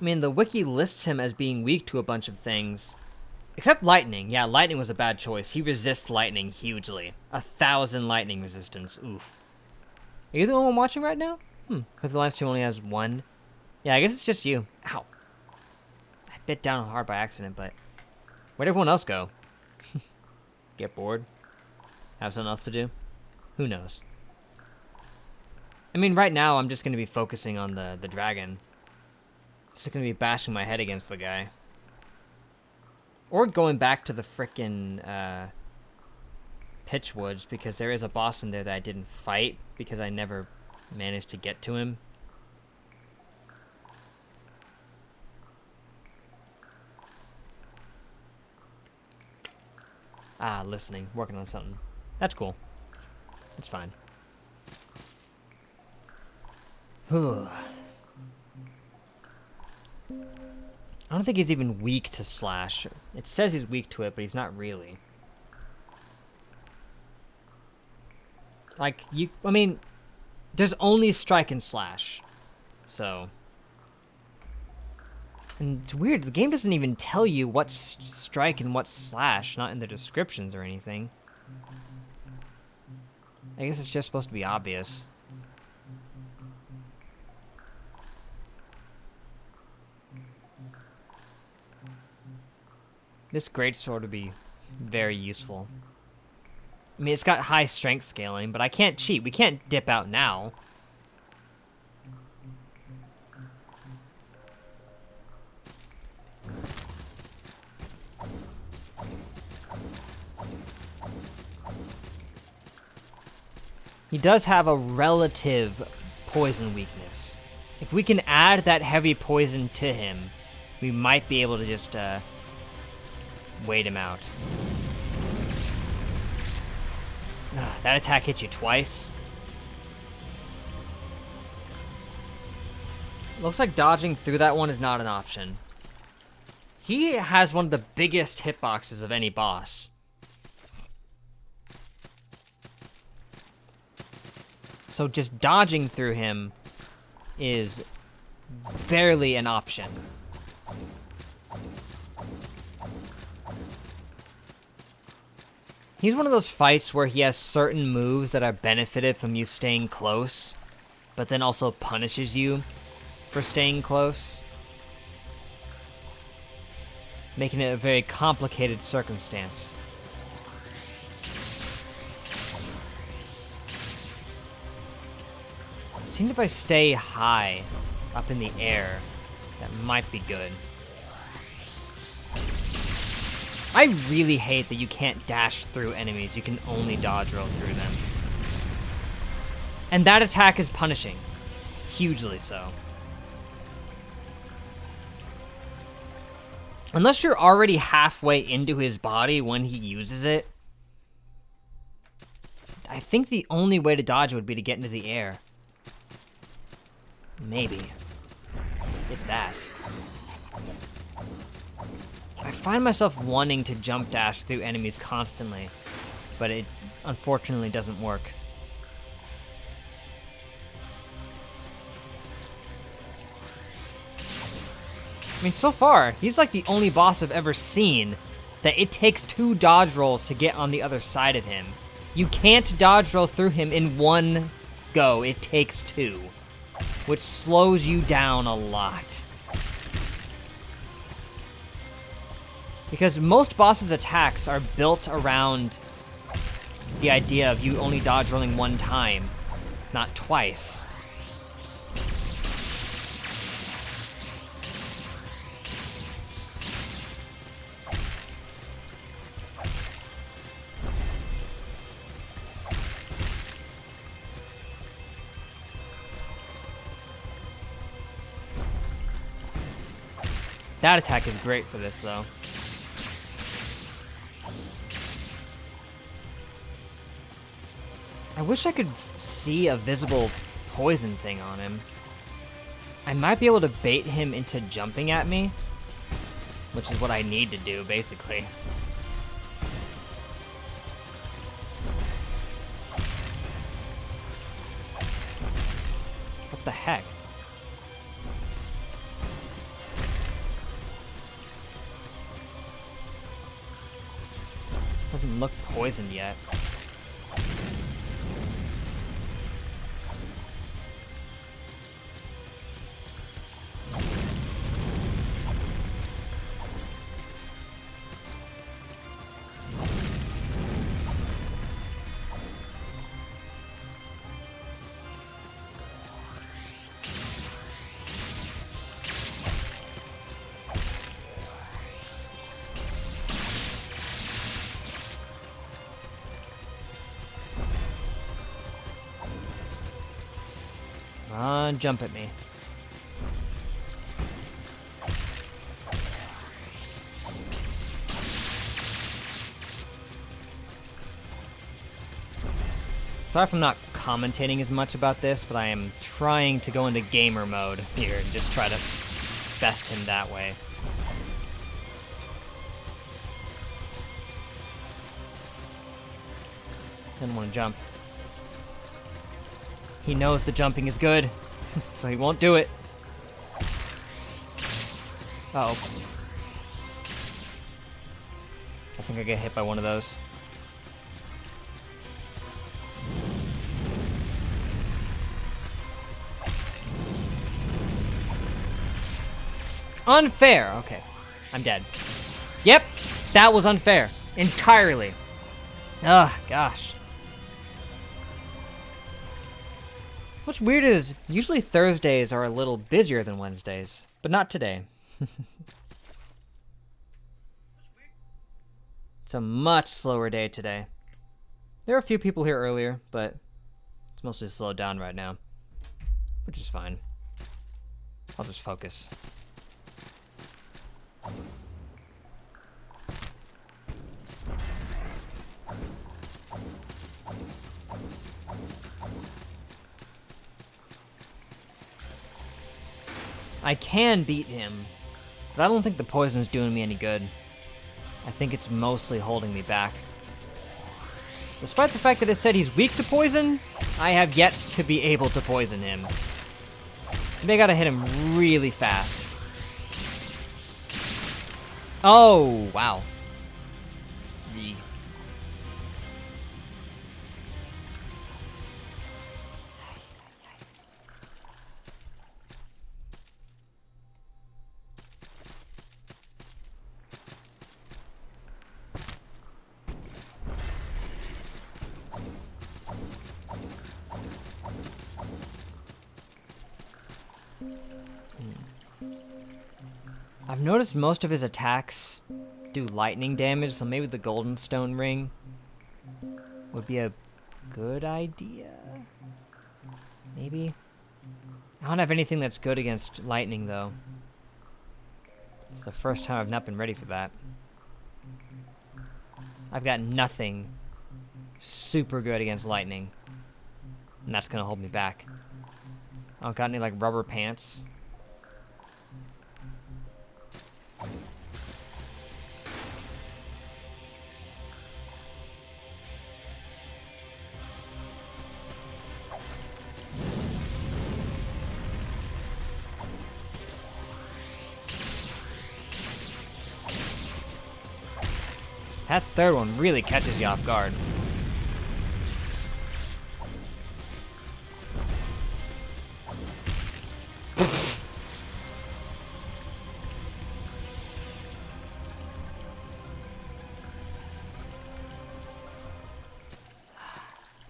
I mean, the wiki lists him as being weak to a bunch of things. Except lightning. Yeah, lightning was a bad choice. He resists lightning hugely. 1,000 lightning resistance. Oof. Are you the only one watching right now? Because the live stream only has one. Yeah, I guess it's just you. Ow. I bit down hard by accident, but... Where'd everyone else go? Get bored? Have something else to do? Who knows? I mean, right now, I'm just going to be focusing on the dragon. Just going to be bashing my head against the guy. Or going back to the frickin' Pitchwoods, because there is a boss in there that I didn't fight, because I never managed to get to him. Ah, listening. Working on something. That's cool. It's fine. I don't think he's even weak to slash. It says he's weak to it, but he's not really. Like, I mean, there's only strike and slash. So. And it's weird, the game doesn't even tell you what's strike and what's slash, not in the descriptions or anything. I guess it's just supposed to be obvious. This greatsword would be very useful. I mean, it's got high strength scaling, but I can't cheat. We can't dip out now. He does have a relative poison weakness. If we can add that heavy poison to him, we might be able to just wait him out. That attack hit you twice. Looks like dodging through that one is not an option. He has one of the biggest hitboxes of any boss. So just dodging through him is barely an option. He's one of those fights where he has certain moves that are benefited from you staying close, but then also punishes you for staying close, making it a very complicated circumstance. Seems if I stay high up in the air, that might be good. I really hate that you can't dash through enemies, you can only dodge roll through them. And that attack is punishing. Hugely so. Unless you're already halfway into his body when he uses it, I think the only way to dodge would be to get into the air. Maybe. If that. I find myself wanting to jump dash through enemies constantly, but it unfortunately doesn't work. I mean, so far, he's like the only boss I've ever seen that it takes 2 dodge rolls to get on the other side of him. You can't dodge roll through him in one go, it takes 2. Which slows you down a lot. Because most bosses' attacks are built around the idea of you only dodge rolling 1 time, not twice. That attack is great for this, though. I wish I could see a visible poison thing on him. I might be able to bait him into jumping at me, which is what I need to do, basically. What the heck? Doesn't look poisoned yet. Jump at me. Sorry if I'm not commentating as much about this, but I am trying to go into gamer mode here and just try to best him that way. Didn't want to jump. He knows the jumping is good, so he won't do it. Uh-oh. I think I get hit by one of those. Unfair! Okay. I'm dead. Yep! That was unfair. Entirely. Ugh, gosh. What's weird is, usually Thursdays are a little busier than Wednesdays, but not today. It's a much slower day today. There are a few people here earlier, but it's mostly slowed down right now, which is fine. I'll just focus. I can beat him, but I don't think the poison's doing me any good. I think it's mostly holding me back. Despite the fact that it said he's weak to poison, I have yet to be able to poison him. Maybe I gotta hit him really fast. Oh, wow. I've noticed most of his attacks do lightning damage, so maybe the golden stone ring would be a good idea. Maybe? I don't have anything that's good against lightning, though. It's the first time I've not been ready for that. I've got nothing super good against lightning, and that's gonna hold me back. I don't got any, like, rubber pants. That third one really catches you off guard.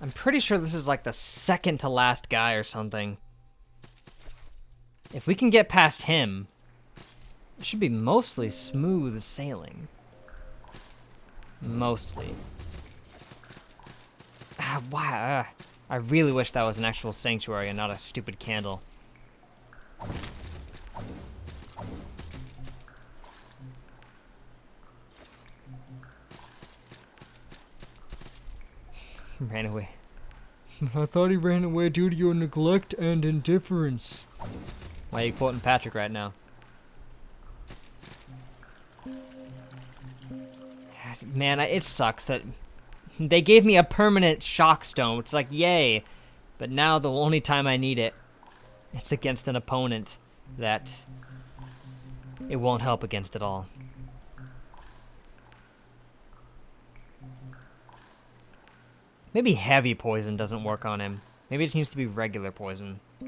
I'm pretty sure this is like the second to last guy or something. If we can get past him, it should be mostly smooth sailing. Mostly. Wow. I really wish that was an actual sanctuary and not a stupid candle. Ran away. I thought he ran away due to your neglect and indifference. Why are you quoting Patrick right now? Man, it sucks that they gave me a permanent shock stone. It's like, yay. But now the only time I need it, it's against an opponent that it won't help against at all. Maybe heavy poison doesn't work on him. Maybe it just needs to be regular poison. I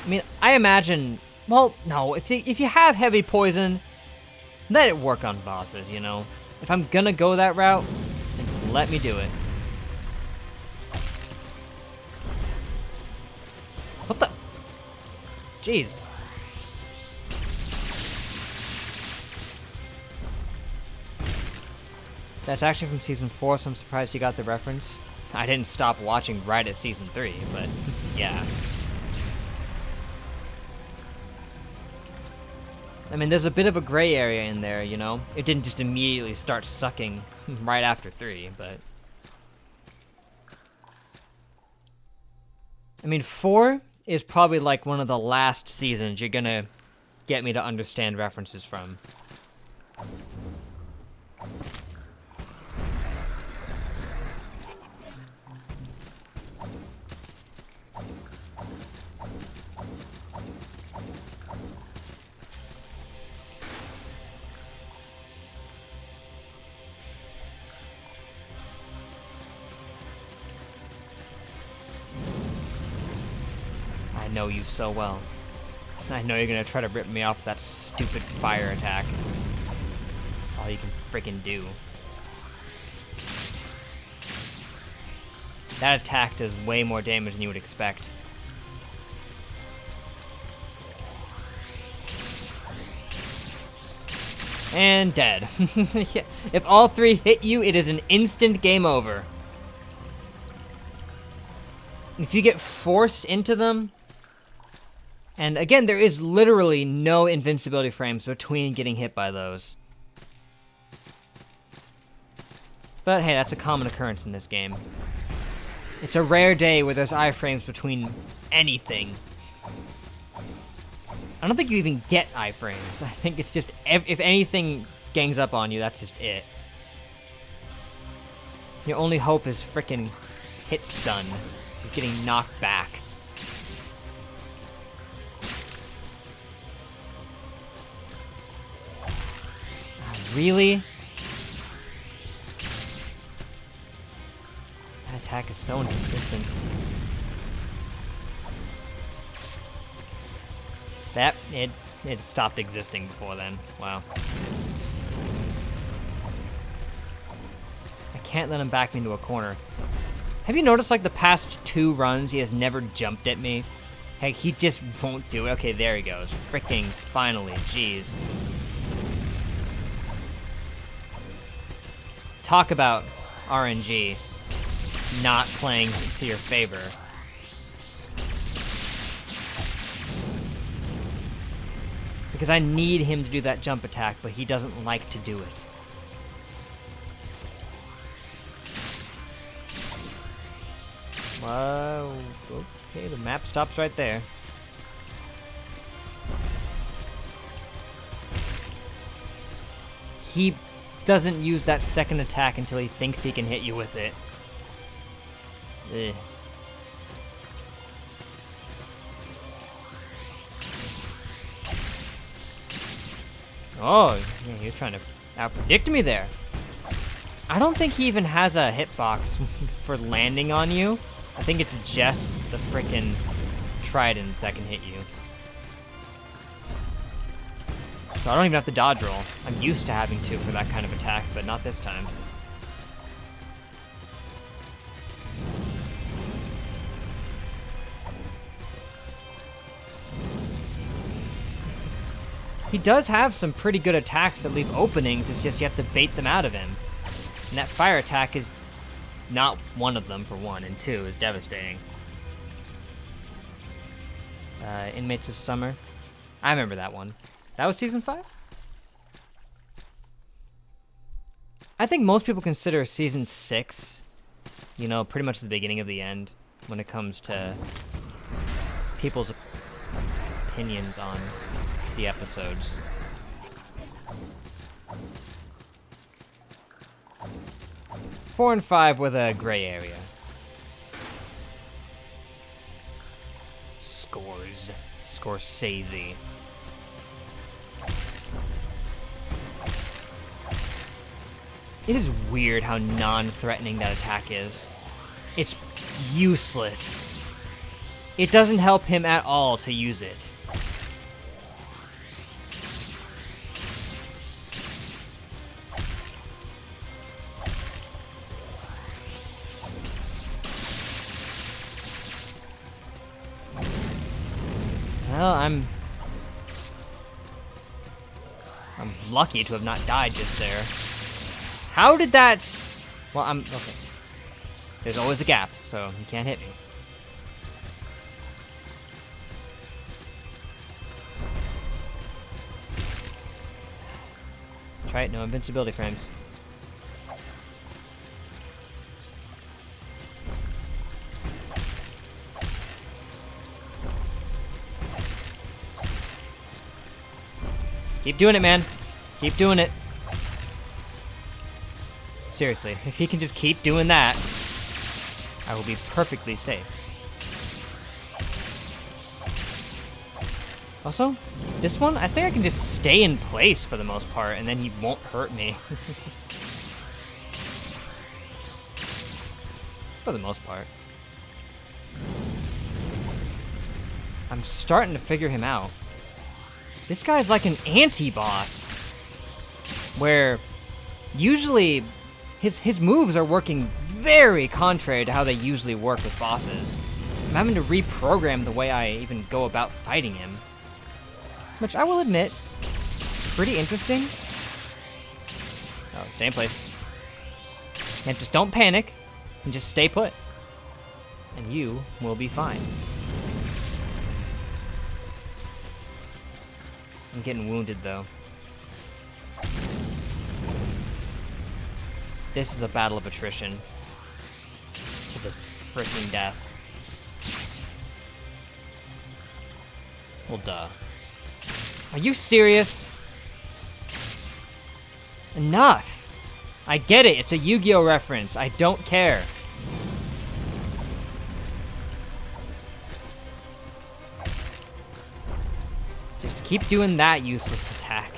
mean, I imagine... Well, no, if you have heavy poison, let it work on bosses, you know? If I'm gonna go that route, then just let me do it. What the? Jeez. That's actually from Season 4, so I'm surprised you got the reference. I didn't stop watching right at Season 3, but yeah. I mean, there's a bit of a gray area in there, you know? It didn't just immediately start sucking right after 3, but... I mean, 4 is probably like one of the last seasons you're gonna get me to understand references from. I know you so well. I know you're gonna try to rip me off with that stupid fire attack. All you can freaking do. That attack does way more damage than you would expect. And dead. If all 3 hit you, it is an instant game over. If you get forced into them, and again, there is literally no invincibility frames between getting hit by those. But hey, that's a common occurrence in this game. It's a rare day where there's iframes between anything. I don't think you even get iframes. I think it's just, if anything gangs up on you, that's just it. Your only hope is frickin' hit stun. Is getting knocked back. Really? That attack is so inconsistent. That, it stopped existing before then. Wow. I can't let him back me into a corner. Have you noticed, like, the past 2 runs, he has never jumped at me? Heck, he just won't do it. Okay, there he goes. Freaking finally. Jeez. Talk about RNG not playing to your favor. Because I need him to do that jump attack, but he doesn't like to do it. Wow. Okay, the map stops right there. He doesn't use that second attack until he thinks he can hit you with it. Ugh. Oh, yeah, he was trying to outpredict me there. I don't think he even has a hitbox for landing on you. I think it's just the frickin' trident that can hit you. So I don't even have to dodge roll. I'm used to having to for that kind of attack, but not this time. He does have some pretty good attacks that leave openings, it's just you have to bait them out of him. And that fire attack is not one of them, for one, and 2 is devastating. Inmates of Summer. I remember that one. That was Season 5? I think most people consider Season 6, you know, pretty much the beginning of the end when it comes to people's opinions on the episodes. Four and 5 with a gray area. Scores. Scorsese. It is weird how non-threatening that attack is. It's useless. It doesn't help him at all to use it. Well, I'm lucky to have not died just there. How did that... Well, okay. There's always a gap, so he can't hit me. That's right, no invincibility frames. Keep doing it, man. Keep doing it. Seriously, if he can just keep doing that, I will be perfectly safe. Also, this one, I think I can just stay in place for the most part, and then he won't hurt me. For the most part. I'm starting to figure him out. This guy's like an anti-boss, where usually his moves are working very contrary to how they usually work with bosses. I'm having to reprogram the way I even go about fighting him. Which I will admit, pretty interesting. Oh, stay in place. And just don't panic, and just stay put. And you will be fine. I'm getting wounded, though. This is a battle of attrition. To the freaking death. Well, duh. Are you serious? Enough! I get it, it's a Yu-Gi-Oh! Reference. I don't care. Just keep doing that useless attack.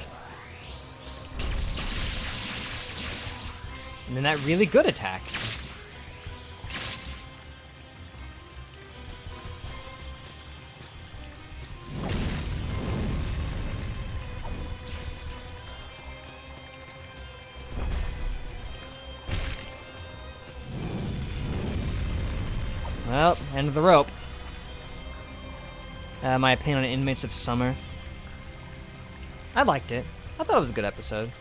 And then that really good attack. Well, end of the rope. My opinion on Inmates of Summer. I liked it. I thought it was a good episode.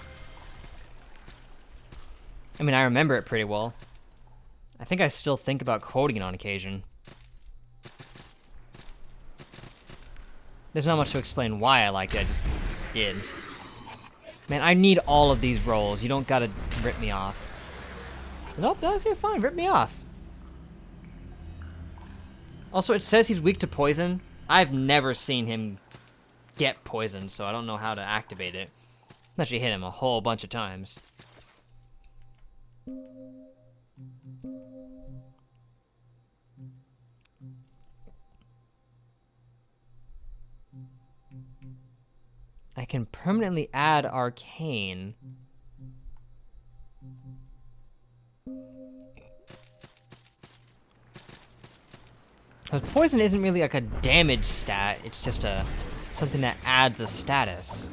I mean, I remember it pretty well. I think I still think about quoting it on occasion. There's not much to explain why I liked it, I just did. Man, I need all of these rolls. You don't gotta rip me off. Nope, okay, fine, rip me off. Also, it says he's weak to poison. I've never seen him get poisoned, so I don't know how to activate it. Unless you hit him a whole bunch of times. I can permanently add Arcane. Because poison isn't really like a damage stat, it's just something that adds a status.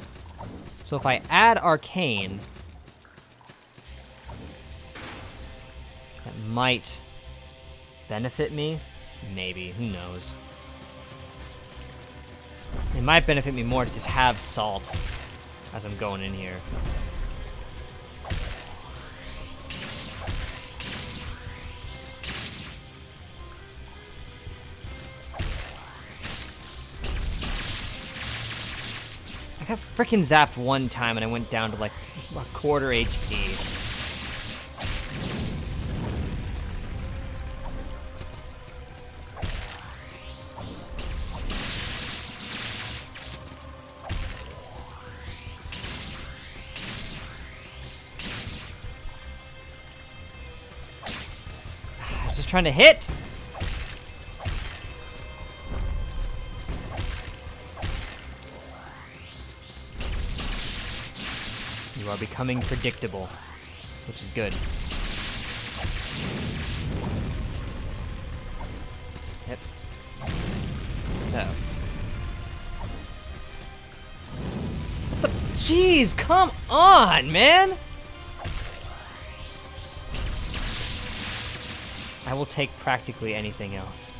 So if I add Arcane, that might benefit me? Maybe, who knows. It might benefit me more to just have salt as I'm going in here. I got frickin' zapped one time and I went down to like a quarter HP. I was just trying to hit! You are becoming predictable, which is good. Yep. Uh-oh. What the? Jeez, come on, man! I will take practically anything else.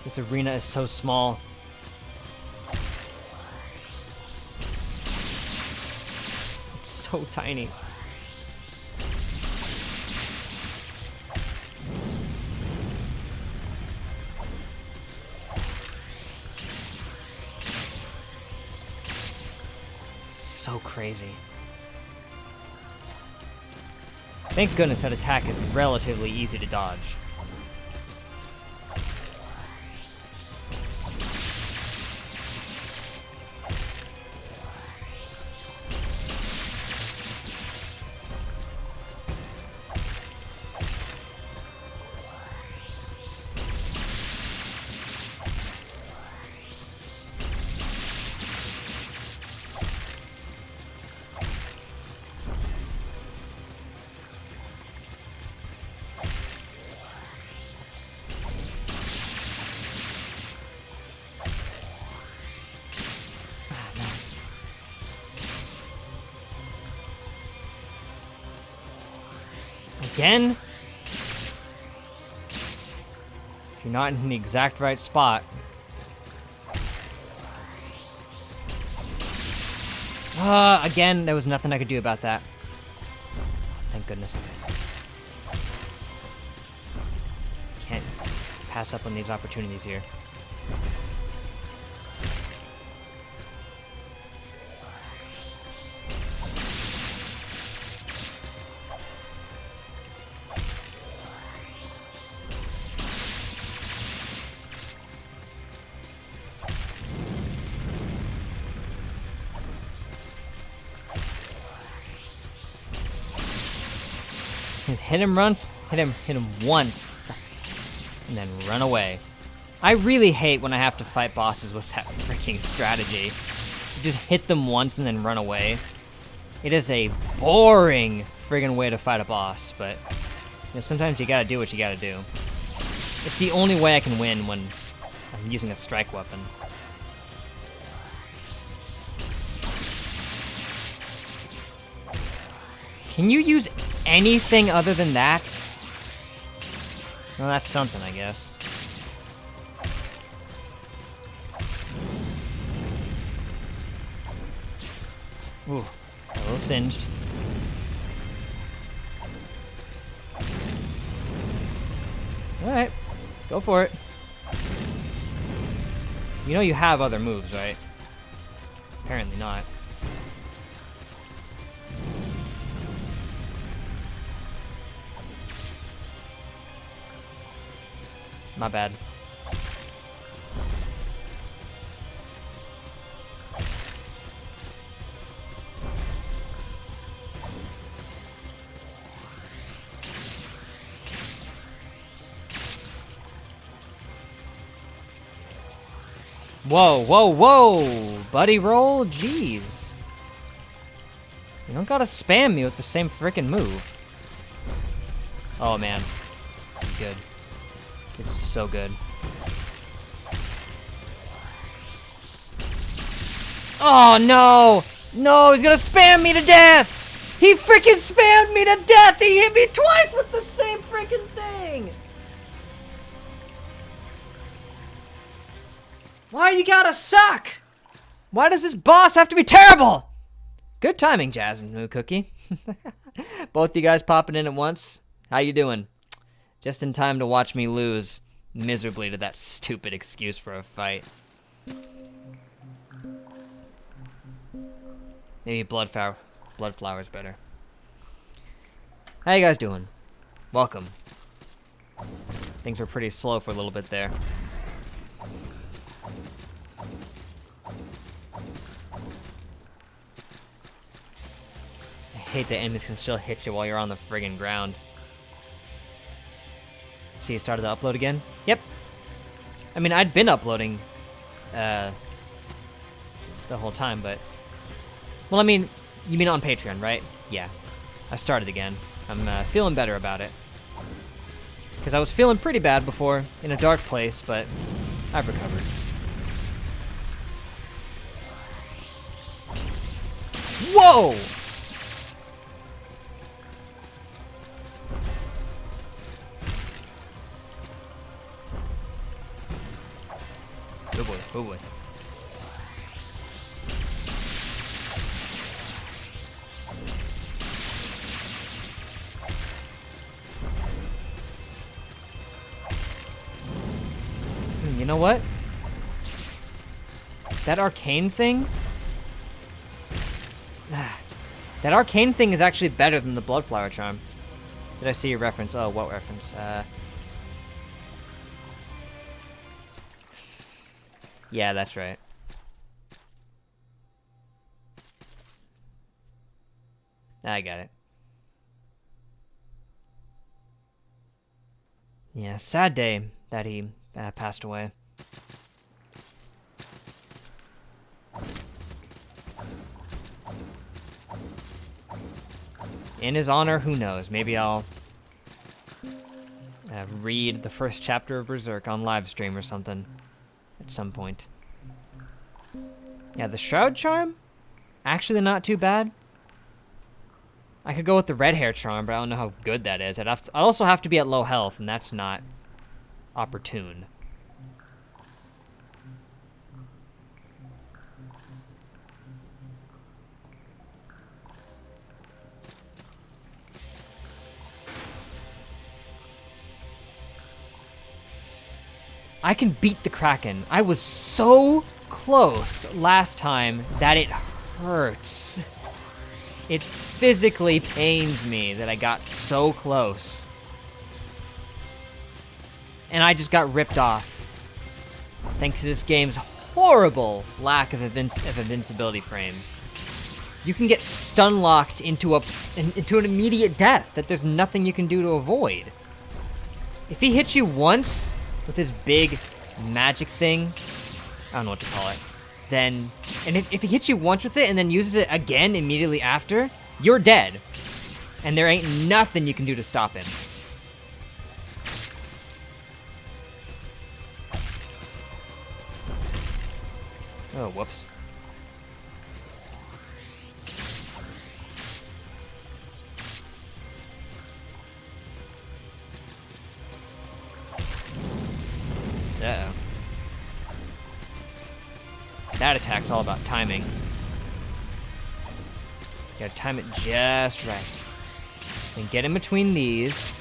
This arena is so small. So tiny. So crazy. Thank goodness that attack is relatively easy to dodge. Again? If you're not in the exact right spot. Again, there was nothing I could do about that. Thank goodness. Can't pass up on these opportunities here. Just hit him once, hit him once, and then run away. I really hate when I have to fight bosses with that freaking strategy. You just hit them once and then run away. It is a boring friggin' way to fight a boss, but you know, sometimes you gotta do what you gotta do. It's the only way I can win when I'm using a strike weapon. Can you use anything other than that? Well, that's something, I guess. Ooh, a little singed. Alright, go for it. You know you have other moves, right? Apparently not. My bad. Whoa, whoa, whoa! Buddy roll? Jeez. You don't gotta spam me with the same frickin' move. Oh man. This is good. This is so good. Oh no! No, he's gonna spam me to death! He freaking spammed me to death! He hit me twice with the same freaking thing! Why you gotta suck? Why does this boss have to be terrible? Good timing, Jazz and Moo Cookie. Both you guys popping in at once. How you doing? Just in time to watch me lose miserably to that stupid excuse for a fight. Maybe blood flower's better. How you guys doing? Welcome. Things were pretty slow for a little bit there. I hate that enemies can still hit you while you're on the friggin' ground. See, it started to upload again? Yep. I mean, I'd been uploading the whole time, but... Well, I mean, you mean on Patreon, right? Yeah. I started again. I'm feeling better about it. Because I was feeling pretty bad before, in a dark place, but I've recovered. Whoa! Oh boy, oh boy. You know what? That arcane thing? That arcane thing is actually better than the Bloodflower Charm. Did I see your reference? Oh, what reference? Yeah, that's right. I got it. Yeah, sad day that he passed away. In his honor, who knows? Maybe I'll read the first chapter of Berserk on livestream or something at some point. Yeah, the Shroud Charm? Actually not too bad. I could go with the red hair charm, but I don't know how good that is. I'd also have to be at low health, and that's not opportune. I can beat the Kraken. I was so close last time that it hurts. It physically pains me that I got so close. And I just got ripped off. Thanks to this game's horrible lack of invincibility frames. You can get stun locked into an immediate death that there's nothing you can do to avoid. If he hits you once with his big magic thing, I don't know what to call it, then, and if he hits you once with it and then uses it again immediately after, you're dead. And there ain't nothing you can do to stop him. Oh, whoops. Uh-oh. That attack's all about timing. You gotta time it just right. Then get in between these.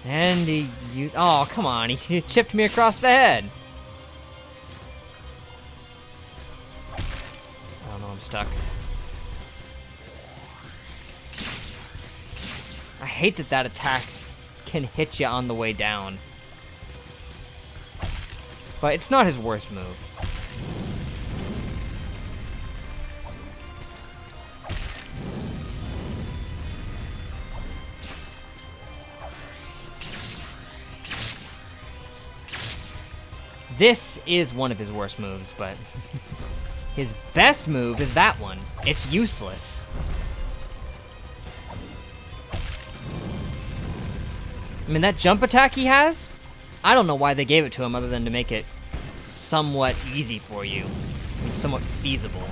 And oh, come on, he chipped me across the head. I don't know, I'm stuck. I hate that attack can hit you on the way down. But it's not his worst move. This is one of his worst moves, but his best move is that one. It's useless. I mean, that jump attack he has, I don't know why they gave it to him other than to make it somewhat easy for you. And somewhat feasible.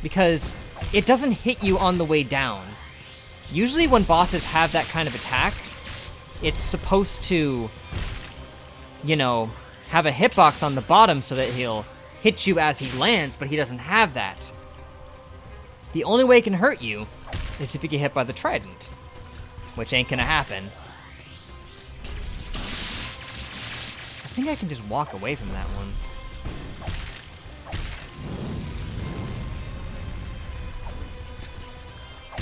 Because it doesn't hit you on the way down. Usually when bosses have that kind of attack, it's supposed to, you know, have a hitbox on the bottom so that he'll hit you as he lands, but he doesn't have that. The only way it can hurt you is if you get hit by the trident, which ain't gonna happen. I think I can just walk away from that one.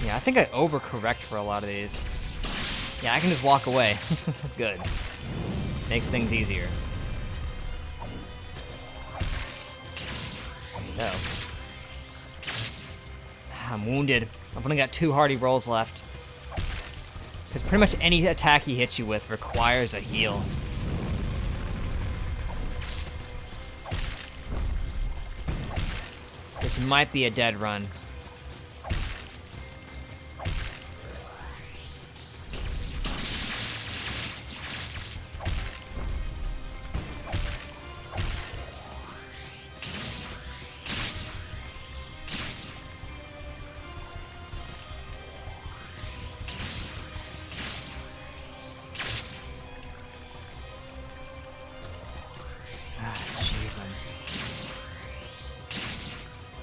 Yeah, I think I overcorrect for a lot of these. Yeah, I can just walk away. Good. Makes things easier. Oh. I'm wounded. I've only got 2 hardy rolls left. Because pretty much any attack he hits you with requires a heal. This might be a dead run.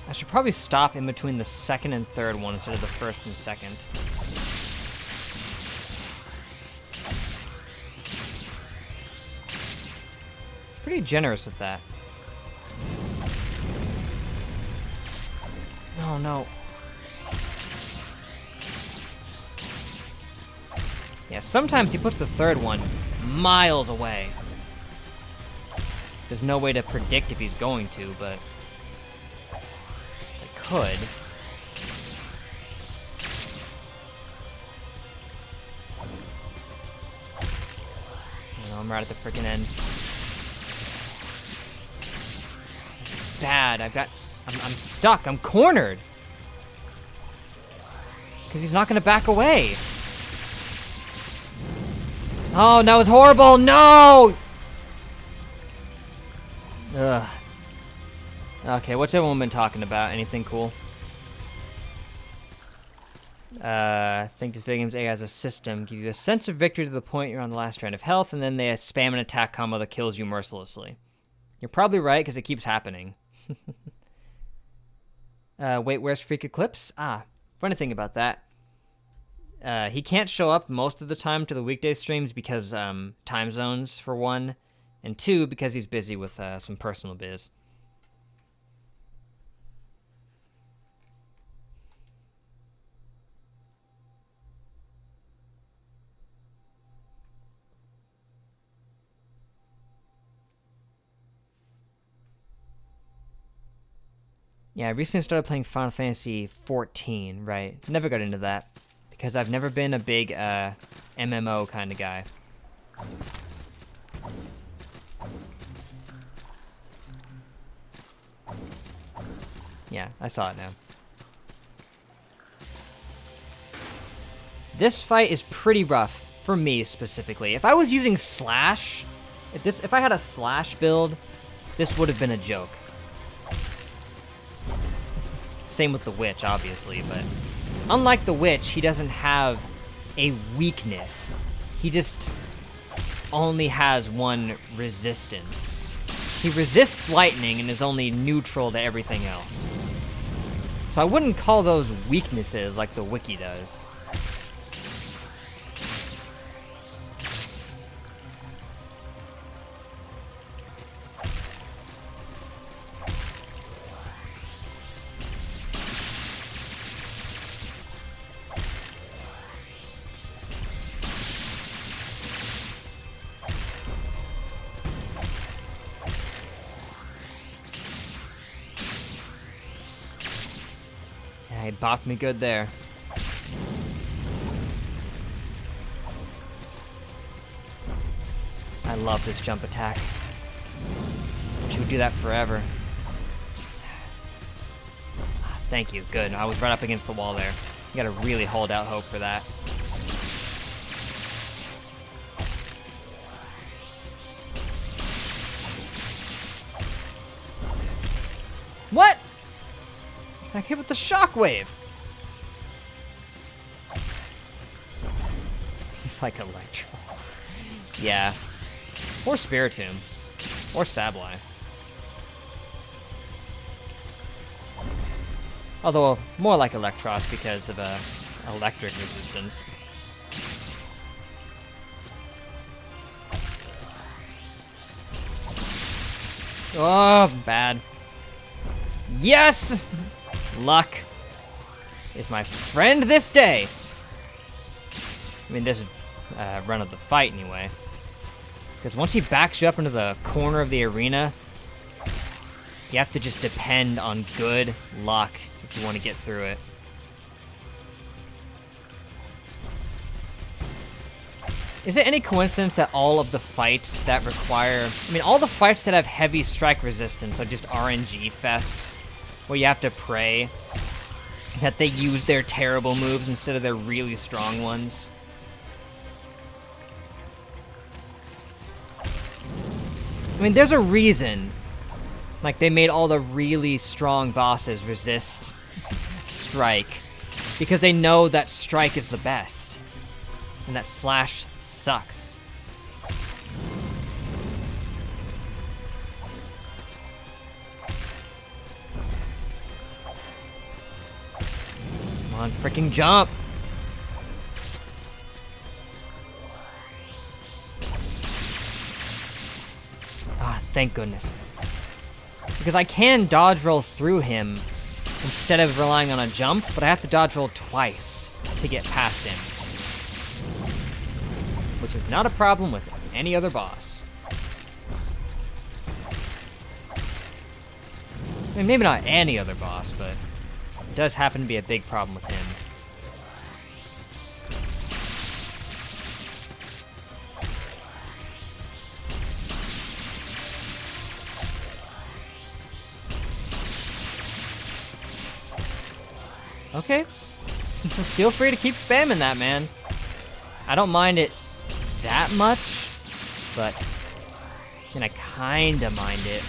I should probably stop in between the second and third one instead of the first and second. Pretty generous with that. Oh no. Yeah, sometimes he puts the third one miles away. There's no way to predict if he's going to, but I could. Oh, I'm right at the freaking end. It's bad. I'm stuck. I'm cornered. Because he's not going to back away. Oh, that was horrible! No! Ugh. Okay, what's everyone been talking about? Anything cool? I think this video game's AI has a system. Give you a sense of victory to the point you're on the last strand of health, and then they spam an attack combo that kills you mercilessly. You're probably right, because it keeps happening. Wait, where's Freak Eclipse? Ah, funny thing about that. He can't show up most of the time to the weekday streams because time zones, for one, and two, because he's busy with some personal biz. Yeah, I recently started playing Final Fantasy 14, right? Never got into that, because I've never been a big MMO kind of guy. Yeah, I saw it now. This fight is pretty rough, for me specifically. If I was using Slash, if I had a Slash build, this would have been a joke. Same with the Witch, obviously, but unlike the Witch, he doesn't have a weakness. He just only has one resistance. He resists lightning and is only neutral to everything else. So I wouldn't call those weaknesses like the Wiki does. He bopped me good there. I love this jump attack. She would do that forever. Thank you, good. I was right up against the wall there. You gotta really hold out hope for that. What? I hit with the shockwave. He's like Electro. Yeah. Or Spiritomb. Or Sableye. Although, more like Electros because of electric resistance. Oh, bad. Yes! Luck is my friend this day. I mean, this run of the fight, anyway. Because once he backs you up into the corner of the arena, you have to just depend on good luck if you want to get through it. Is it any coincidence that all of the fights that require... I mean, all the fights that have heavy strike resistance are just RNG fests, where you have to pray that they use their terrible moves instead of their really strong ones? I mean, there's a reason, like, they made all the really strong bosses resist Strike, because they know that Strike is the best, and that Slash sucks. Come on, freaking jump! Ah, thank goodness. Because I can dodge roll through him instead of relying on a jump, but I have to dodge roll twice to get past him. Which is not a problem with any other boss. I mean, maybe not any other boss, but it does happen to be a big problem with him. Okay. Feel free to keep spamming that, man. I don't mind it that much, but then I kinda mind it.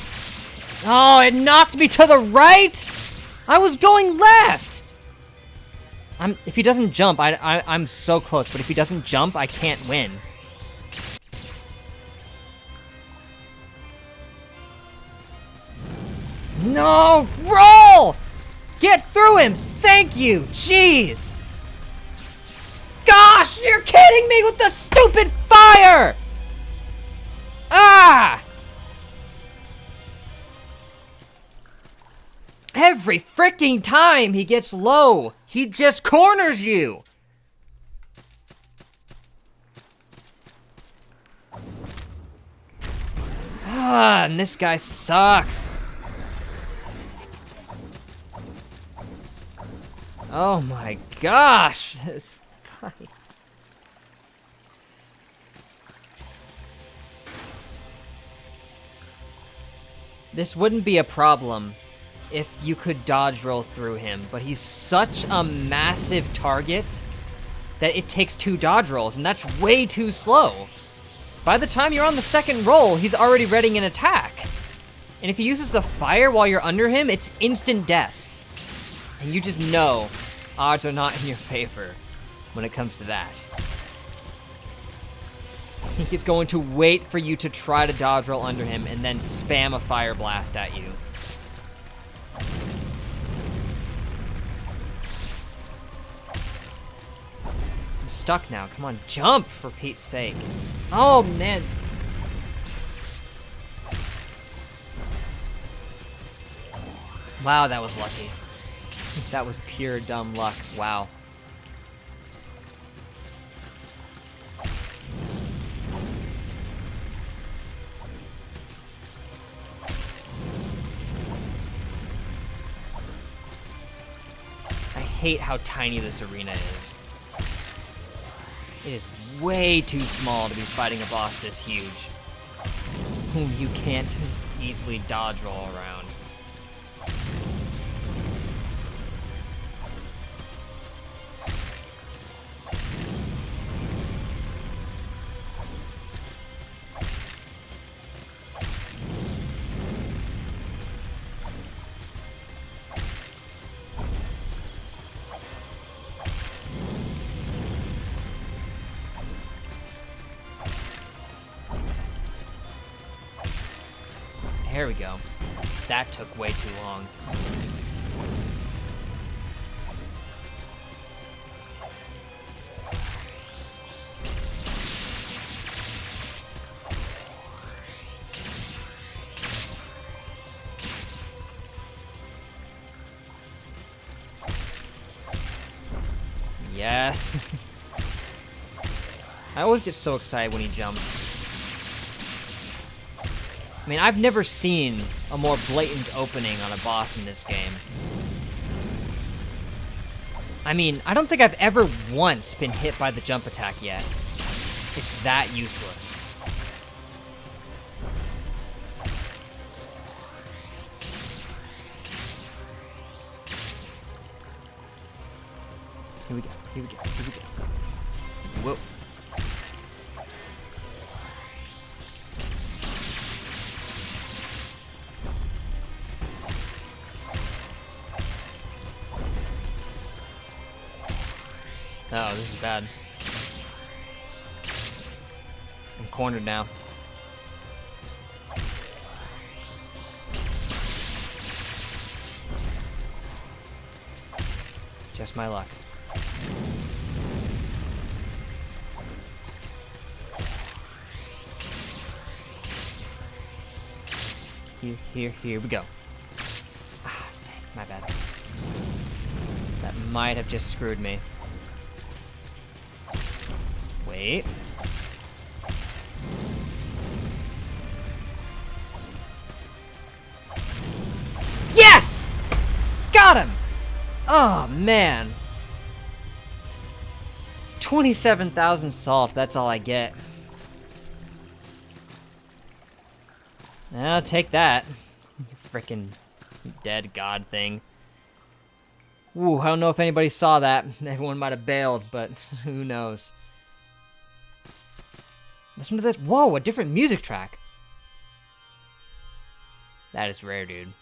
Oh, it knocked me to the right! I was going left! If he doesn't jump, I'm so close, but if he doesn't jump, I can't win. No! Roll! Get through him! Thank you! Jeez! Gosh! You're kidding me with the stupid fire! Ah! Every freaking time he gets low, he just corners you! Ah, and this guy sucks. Oh my gosh, this fight. This wouldn't be a problem if you could dodge roll through him, but he's such a massive target that it takes 2 dodge rolls, and that's way too slow. By the time you're on the second roll, he's already readying an attack. And if he uses the fire while you're under him, it's instant death. And you just know odds are not in your favor when it comes to that. He's going to wait for you to try to dodge roll under him and then spam a fire blast at you. I'm stuck now. Come on, jump for Pete's sake. Oh, man. Wow, that was lucky. That was pure dumb luck. Wow. I hate how tiny this arena is. It is way too small to be fighting a boss this huge, whom you can't easily dodge roll around. There we go. That took way too long. Yes. I always get so excited when he jumps. I mean, I've never seen a more blatant opening on a boss in this game. I mean, I don't think I've ever once been hit by the jump attack yet. It's that useless. Here we go, here we go, here we go. Whoa. Oh, this is bad. I'm cornered now. Just my luck. Here we go. Ah, my bad. That might have just screwed me. Wait. Yes! Got him! Oh, man. 27,000 salt, that's all I get. I'll take that. Frickin' dead god thing. Ooh, I don't know if anybody saw that. Everyone might have bailed, but who knows. Listen to this. Whoa, a different music track. That is rare, dude.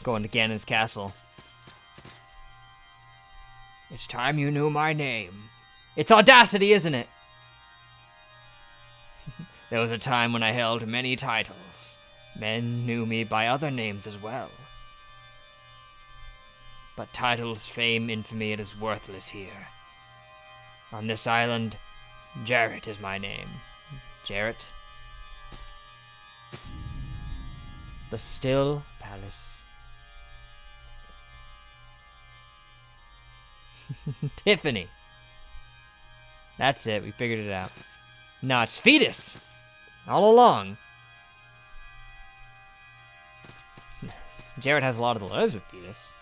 Going to Ganon's castle. It's time you knew my name. It's Audacity, isn't it? There was a time when I held many titles. Men knew me by other names as well. But titles, fame, infamy, it is worthless here. On this island, Jarrett is my name. Jarrett? The Still Palace. Tiffany. That's it, we figured it out. No, it's Fetus! All along. Jarrett has a lot of the letters with Fetus.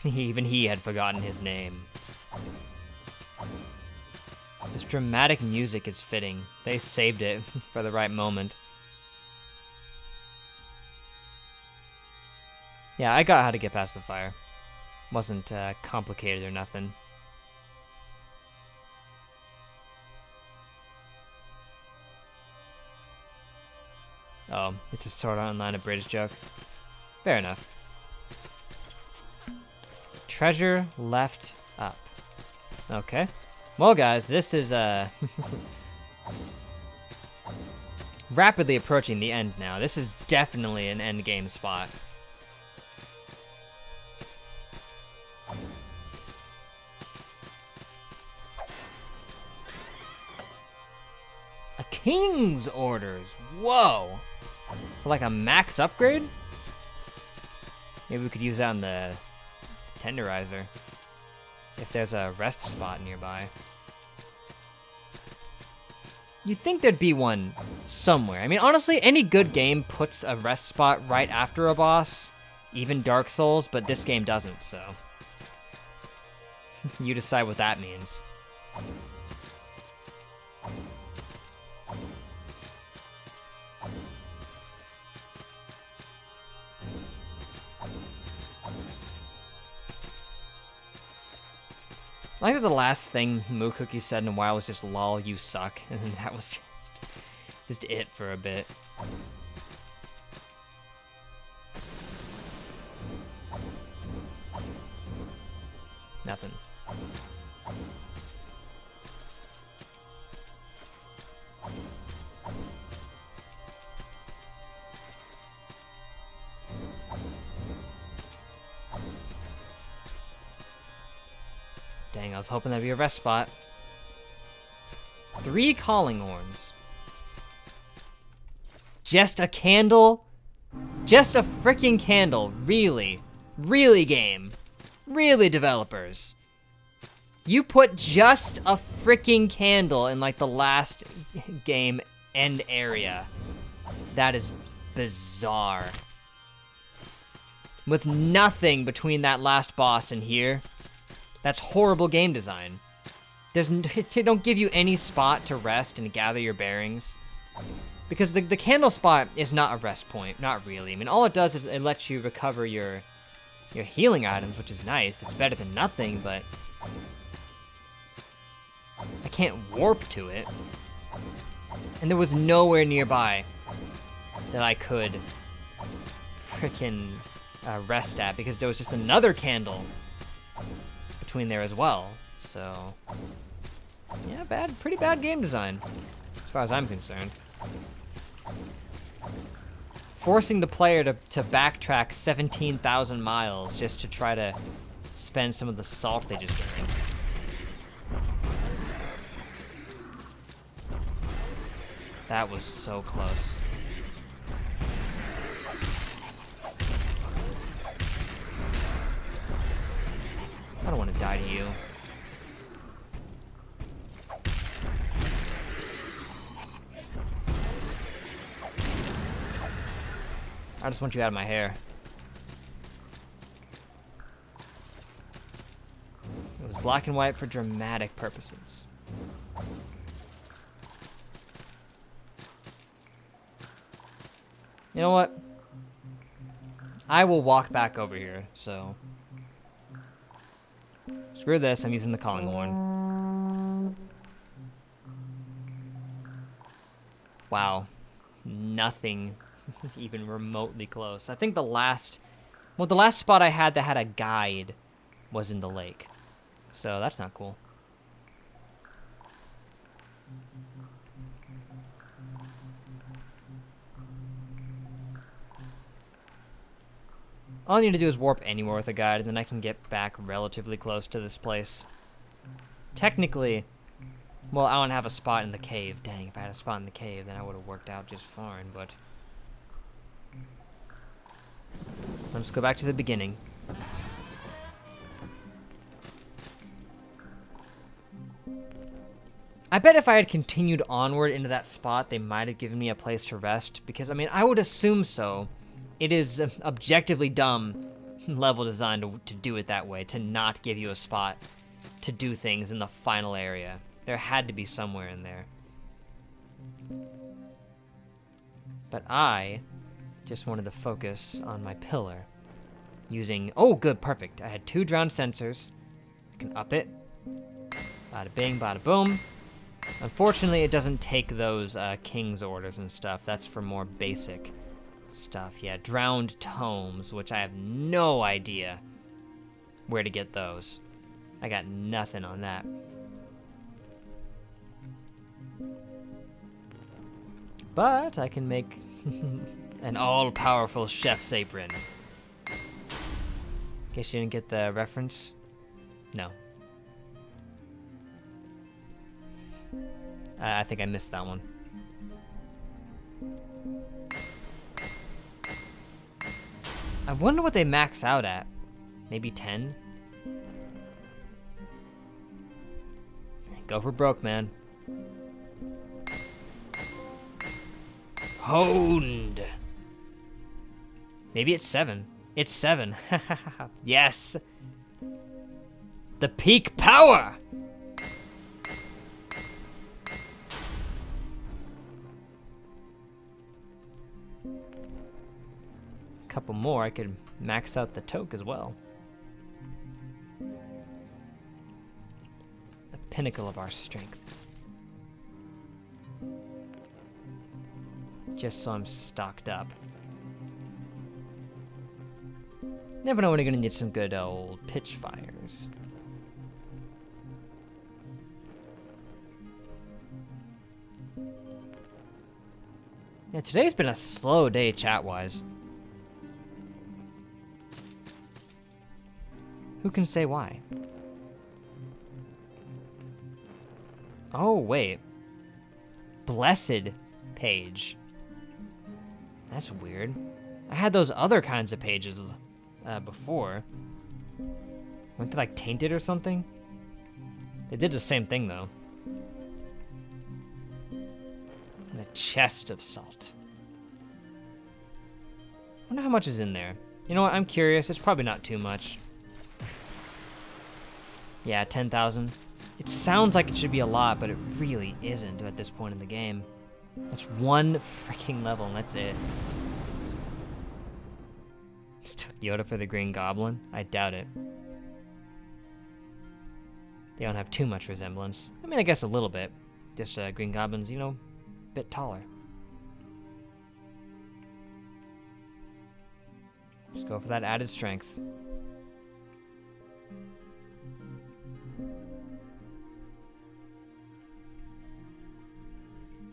Even he had forgotten his name. This dramatic music is fitting. They saved it for the right moment. Yeah, I got how to get past the fire. Wasn't complicated or nothing. Oh, it's a Sword Art Online, a British joke. Fair enough. Treasure left up. Okay. Well, guys, this is rapidly approaching the end now. This is definitely an end game spot. A king's orders. Whoa. For like a max upgrade? Maybe we could use that on the tenderizer. If there's a rest spot nearby. You'd think there'd be one somewhere. I mean, honestly, any good game puts a rest spot right after a boss. Even Dark Souls, but this game doesn't, so. You decide what that means. I think that the last thing Moo Cookie said in a while was just "lol, you suck," and then that was just it for a bit. Nothing. Dang, I was hoping that'd be a rest spot. 3 calling horns. Just a candle? Just a freaking candle. Really? Really, game? Really, developers? You put just a freaking candle in like the last game end area. That is bizarre. With nothing between that last boss and here. That's horrible game design. They don't give you any spot to rest and gather your bearings. Because the candle spot is not a rest point, not really. I mean, all it does is it lets you recover your healing items, which is nice. It's better than nothing, but I can't warp to it. And there was nowhere nearby that I could frickin' rest at, because there was just another candle between there as well. So yeah, pretty bad game design as far as I'm concerned. Forcing the player to backtrack 17,000 miles just to try to spend some of the salt they just gained. That was so close. I don't want to die to you. I just want you out of my hair. It was black and white for dramatic purposes. You know what? I will walk back over here, so Screw this, I'm using the calling horn. Wow. Nothing even remotely close. I think the last spot I had that had a guide was in the lake. So that's not cool. All I need to do is warp anywhere with a guide, and then I can get back relatively close to this place. Technically, well, I don't have a spot in the cave. Dang, if I had a spot in the cave, then I would have worked out just fine, but... Let's go back to the beginning. I bet if I had continued onward into that spot, they might have given me a place to rest, because, I mean, I would assume so. It is objectively dumb level design to do it that way, to not give you a spot to do things in the final area. There had to be somewhere in there. But I just wanted to focus on my pillar using... Oh, good, perfect. I had 2 drowned sensors. I can up it. Bada bing, bada boom. Unfortunately, it doesn't take those king's orders and stuff. That's for more basic stuff. Yeah, drowned tomes, which I have no idea where to get those. I got nothing on that. But I can make an all-powerful chef's apron. Guess you didn't get the reference? No. I think I missed that one. I wonder what they max out at. Maybe 10? Go for broke, man. Honed. Maybe it's 7. It's 7. Yes. The peak power. A couple more, I could max out the toque as well. The pinnacle of our strength. Just so I'm stocked up. Never know when you're gonna need some good old pitch fires. Yeah, today's been a slow day chat-wise. Who can say why? Oh, wait. Blessed page. That's weird. I had those other kinds of pages before. Weren't they like tainted or something? They did the same thing though. And a chest of salt. I wonder how much is in there. You know what? I'm curious. It's probably not too much. Yeah, 10,000. It sounds like it should be a lot, but it really isn't at this point in the game. That's one freaking level, and that's it. Just took Yoda for the Green Goblin? I doubt it. They don't have too much resemblance. I mean, I guess a little bit. Just Green Goblin's, you know, a bit taller. Just go for that added strength.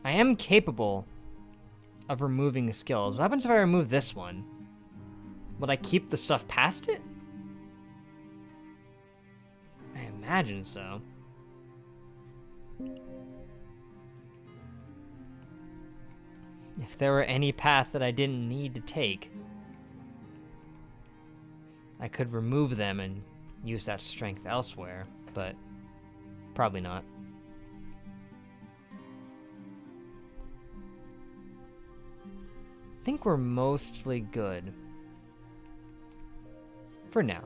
I am capable of removing skills. What happens if I remove this one? Would I keep the stuff past it? I imagine so. If there were any path that I didn't need to take, I could remove them and use that strength elsewhere, but probably not. I think we're mostly good. For now.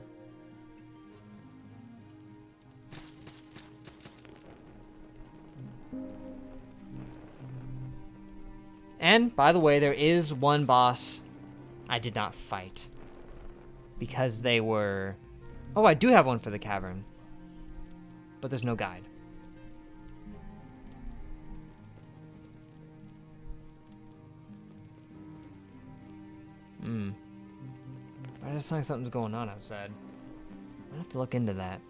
And, by the way, there is one boss I did not fight. Because they were... Oh, I do have one for the cavern. but there's no guide. I just think something's going on outside. I have to look into that.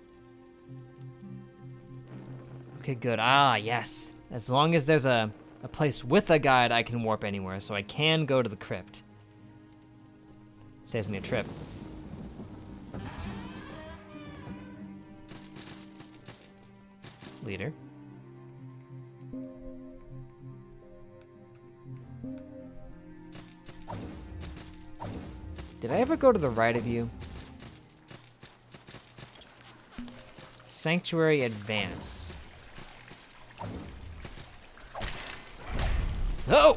Okay, good. Ah, yes. As long as there's a place with a guide, I can warp anywhere, so I can go to the crypt. Saves me a trip. Leader. Did I ever go to the right of you? Sanctuary Advance. Oh!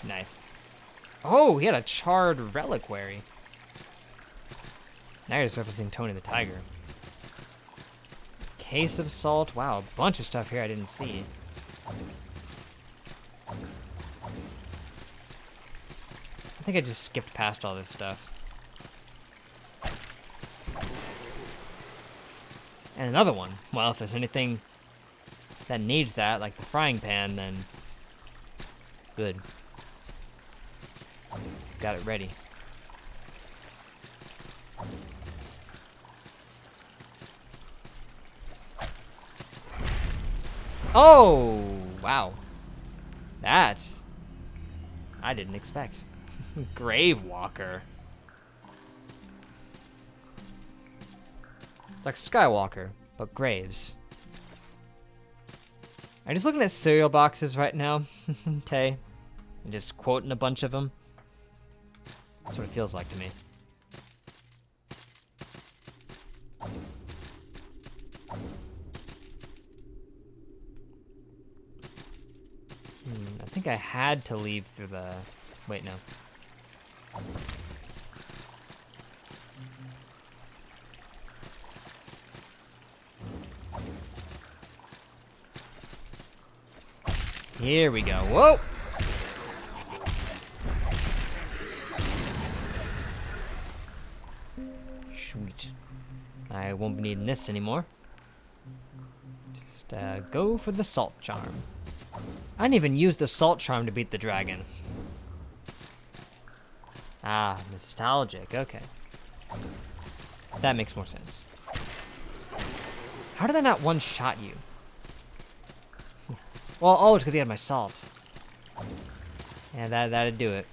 Nice. Oh, he had a charred reliquary. Now you're just referencing Tony the Tiger. Case of salt. Wow, a bunch of stuff here I didn't see. I think I just skipped past all this stuff. And another one. Well, if there's anything that needs that, like the frying pan, then good. Got it ready. Oh, wow. That's... I didn't expect. Grave Walker. It's like Skywalker, but graves. I'm just looking at cereal boxes right now, Tay, and just quoting a bunch of them. That's what it feels like to me. I think I had to leave through the... Wait, no. Here we go. Whoa! Sweet. I won't be needing this anymore. Just go for the salt charm. I didn't even use the salt charm to beat the dragon. Ah, nostalgic. Okay. That makes more sense. How did I not one-shot you? Well, oh, it's because he had my salt. Yeah, that'd do it.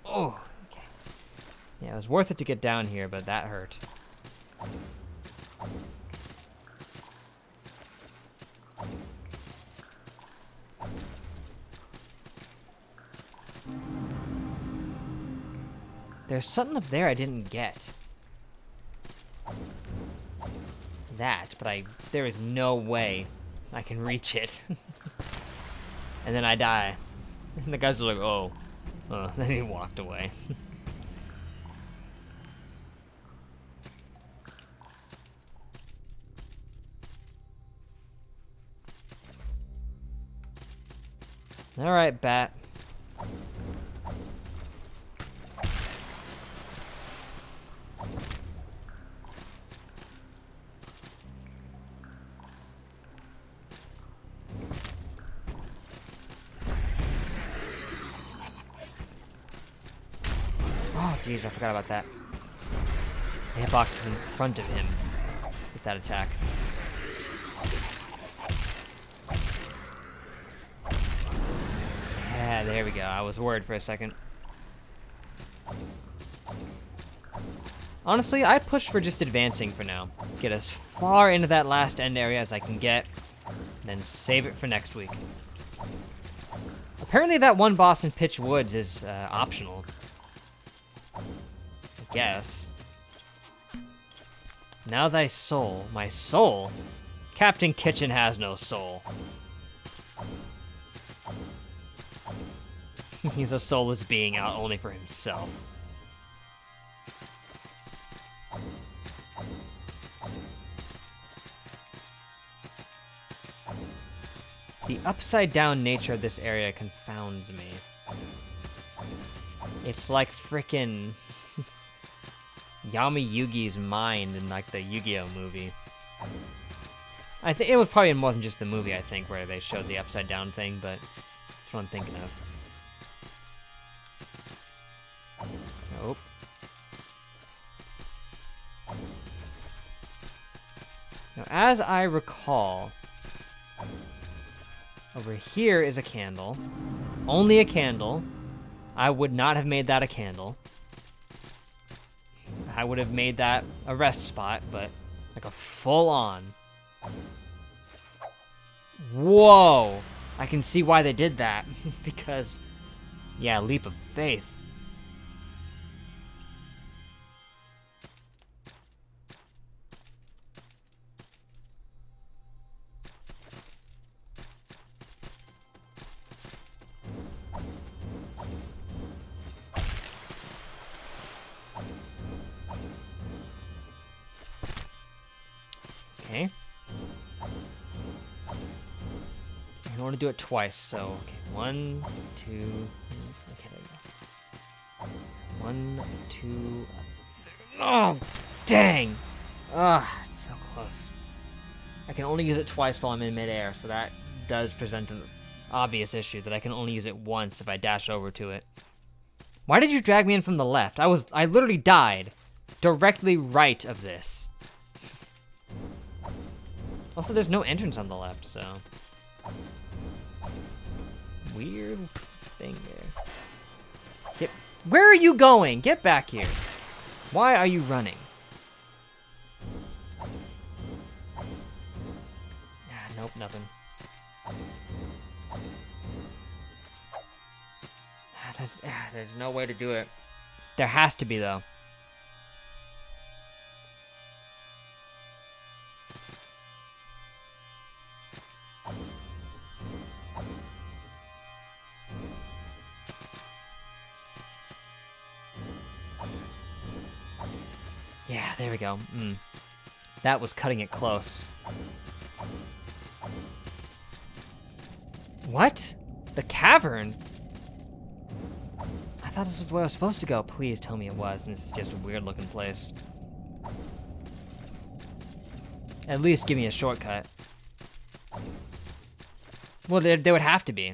Oh, okay. Yeah, it was worth it to get down here, but that hurt. There's something up there I didn't get. That, but there is no way I can reach it. And then I die. And the guys are like, oh. Then he walked away. Alright, bat. Oh, jeez, I forgot about that. The hitbox is in front of him with that attack. Yeah, there we go. I was worried for a second. Honestly, I push for just advancing for now. Get as far into that last end area as I can get, then save it for next week. Apparently that one boss in Pitch Woods is optional. I guess. Now thy soul. My soul? Captain Kitchen has no soul. He's a soulless being out only for himself. The upside-down nature of this area confounds me. It's like frickin'... Yami Yugi's mind in like the Yu-Gi-Oh movie. I think it was probably more than just the movie, I think, where they showed the upside down thing, but that's what I'm thinking of. Nope. Now, as I recall, over here is a candle. Only a candle. I would not have made that a candle. I would have made that a rest spot, but like a full-on. Whoa! I can see why they did that. Because, yeah, leap of faith. Okay. I want to do it twice, so okay. 1, 2. Okay, there we go. 1, 2. Oh, dang! Ugh, so close. I can only use it twice while I'm in midair, so that does present an obvious issue that I can only use it once if I dash over to it. Why did you drag me in from the left? I literally died directly right of this. Also, there's no entrance on the left, so... Weird thing there. Get... Where are you going? Get back here. Why are you running? Nope, nothing. There's no way to do it. There has to be, though. Yeah, there we go. That was cutting it close. What? The cavern? I thought this was where I was supposed to go. Please tell me it was, and this is just a weird looking place. At least give me a shortcut. Well, there would have to be.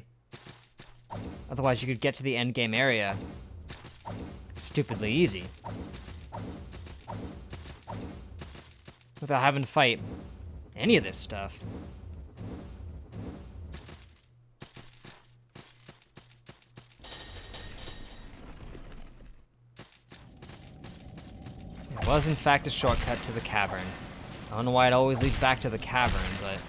Otherwise, you could get to the endgame area stupidly easy. Without having to fight any of this stuff. It was in fact a shortcut to the cavern. I don't know why it always leads back to the cavern, but...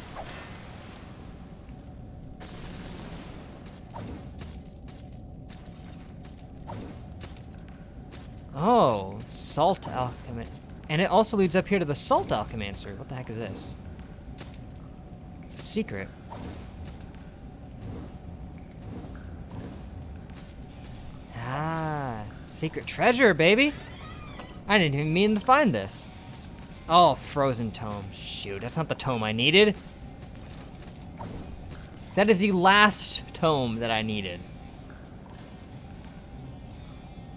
Oh, salt alchemy. And it also leads up here to the Salt Alchemaster. What the heck is this? It's a secret. Ah, secret treasure, baby! I didn't even mean to find this. Oh, frozen tome. Shoot, that's not the tome I needed. That is the last tome that I needed.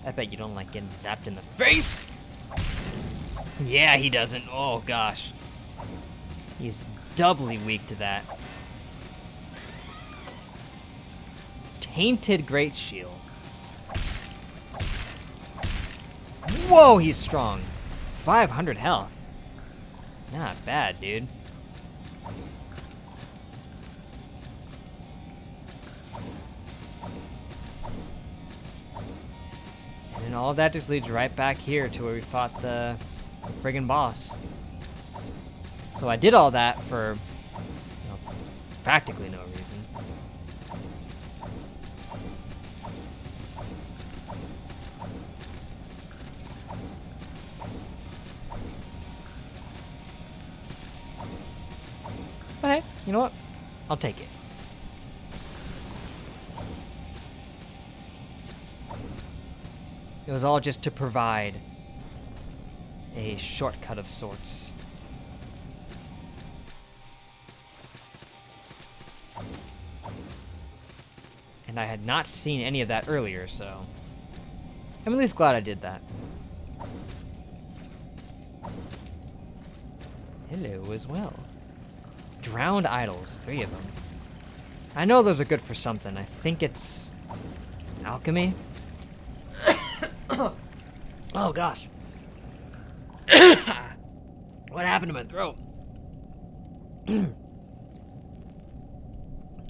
I bet you don't like getting zapped in the face! Yeah, he doesn't. Oh, gosh. He's doubly weak to that. Tainted Great Shield. Whoa, he's strong. 500 health. Not bad, dude. And then all of that just leads right back here to where we fought the friggin' boss. So I did all that for, you know, practically no reason. But hey, you know what? I'll take it. It was all just to provide a shortcut of sorts. And I had not seen any of that earlier, so I'm at least glad I did that. Hello as well. Drowned idols, 3 of them. I know those are good for something. I think it's alchemy. Oh gosh. What happened to my throat? I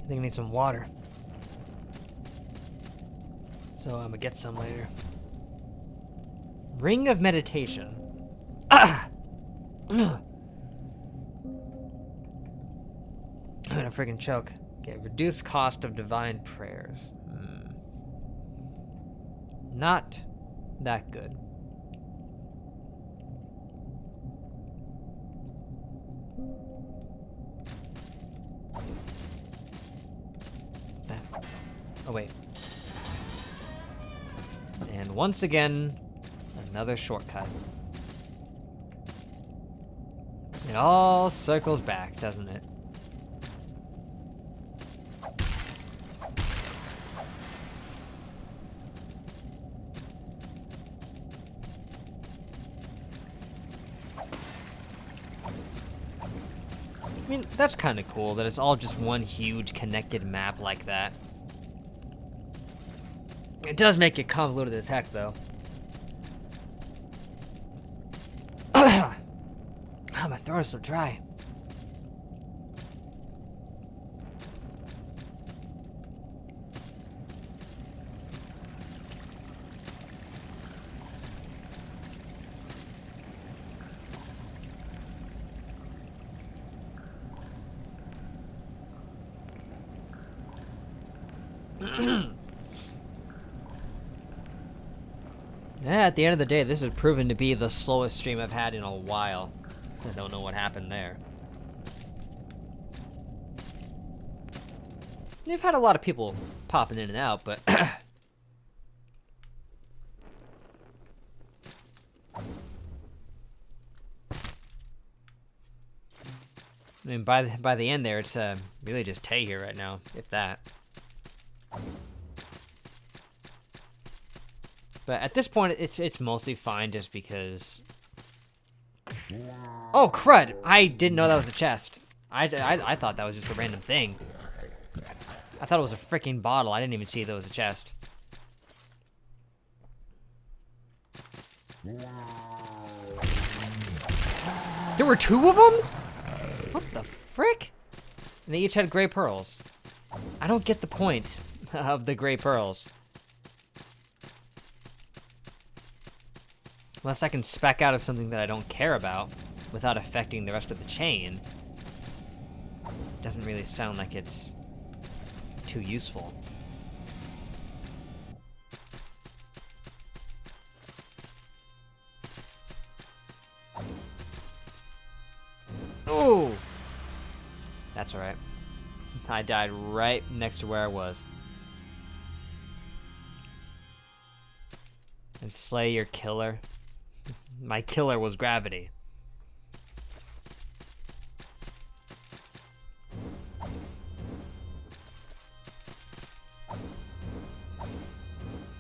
think I need some water. So I'm gonna get some later. Ring of Meditation. I'm gonna freaking choke. Okay, reduced cost of divine prayers. Not that good. Oh wait. And once again, another shortcut. It all circles back, doesn't it? I mean, that's kind of cool that it's all just one huge connected map like that. It does make it convoluted as heck, though. Oh, my throat is so dry. Yeah, at the end of the day, this has proven to be the slowest stream I've had in a while. I don't know what happened there. You've had a lot of people popping in and out, but... I mean, by the end there, it's really just Tay here right now, if that. But at this point, it's mostly fine just because... Oh, crud! I didn't know that was a chest. I thought that was just a random thing. I thought it was a freaking bottle. I didn't even see that it was a chest. There were 2 of them? What the frick? And they each had gray pearls. I don't get the point of the gray pearls. Unless I can spec out of something that I don't care about without affecting the rest of the chain. Doesn't really sound like it's too useful. Oh! That's alright. I died right next to where I was. And slay your killer. My killer was gravity.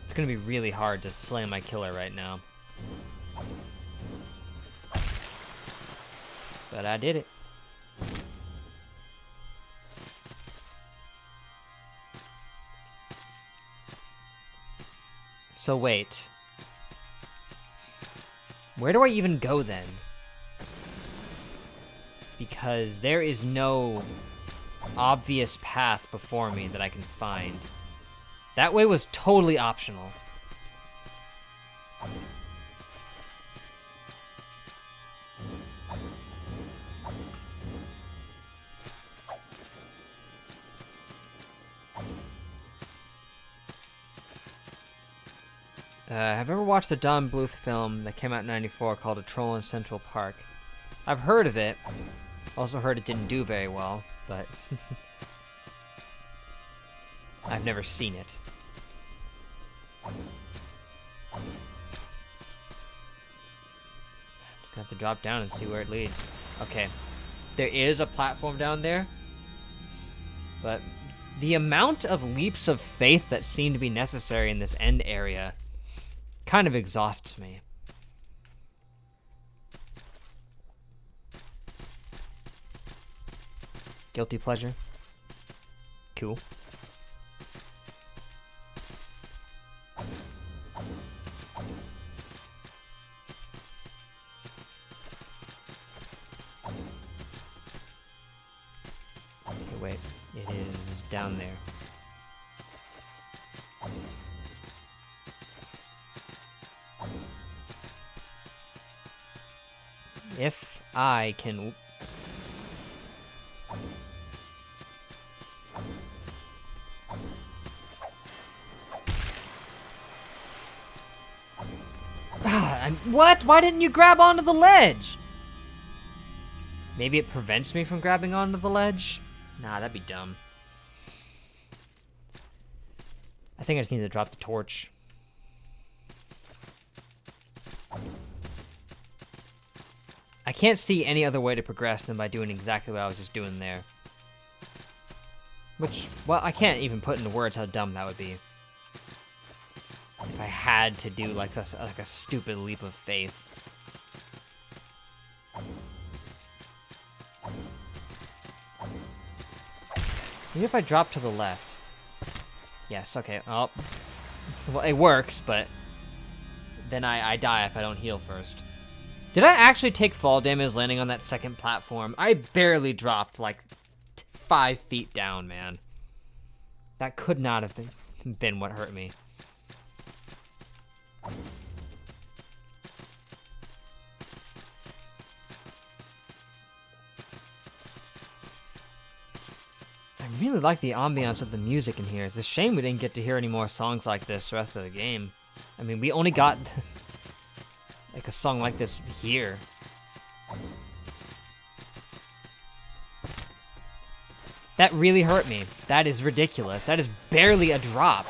It's gonna be really hard to slay my killer right now. But I did it. So wait. Where do I even go then? Because there is no obvious path before me that I can find. That way was totally optional. Have you ever watched the Don Bluth film that came out in '94 called A Troll in Central Park? I've heard of it. Also heard it didn't do very well, but I've never seen it. Just gonna have to drop down and see where it leads. Okay. There is a platform down there, but the amount of leaps of faith that seem to be necessary in this end area kind of exhausts me. Guilty pleasure. Cool. Okay, wait. It is down there. If I can... What? Why didn't you grab onto the ledge? Maybe it prevents me from grabbing onto the ledge? Nah, that'd be dumb. I think I just need to drop the torch. I can't see any other way to progress than by doing exactly what I was just doing there. Which, well, I can't even put into words how dumb that would be. If I had to do like a stupid leap of faith. Maybe if I drop to the left. Yes, okay. Oh. Well, it works, but then I die if I don't heal first. Did I actually take fall damage landing on that second platform? I barely dropped like 5 feet down, man. That could not have been what hurt me. I really like the ambiance of the music in here. It's a shame we didn't get to hear any more songs like this the rest of the game. I mean, we only got like a song like this here. That really hurt me. That is ridiculous. That is barely a drop.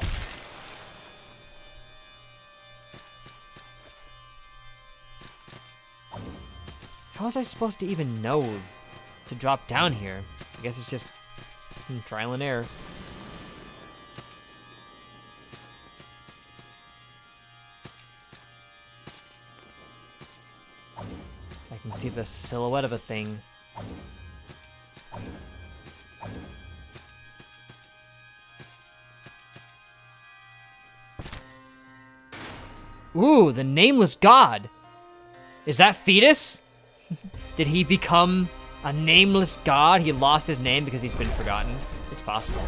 How was I supposed to even know to drop down here? I guess it's just trial and error. I can see the silhouette of a thing. Ooh, the nameless god. Is that Fetus? Did he become a nameless god? He lost his name because he's been forgotten. It's possible.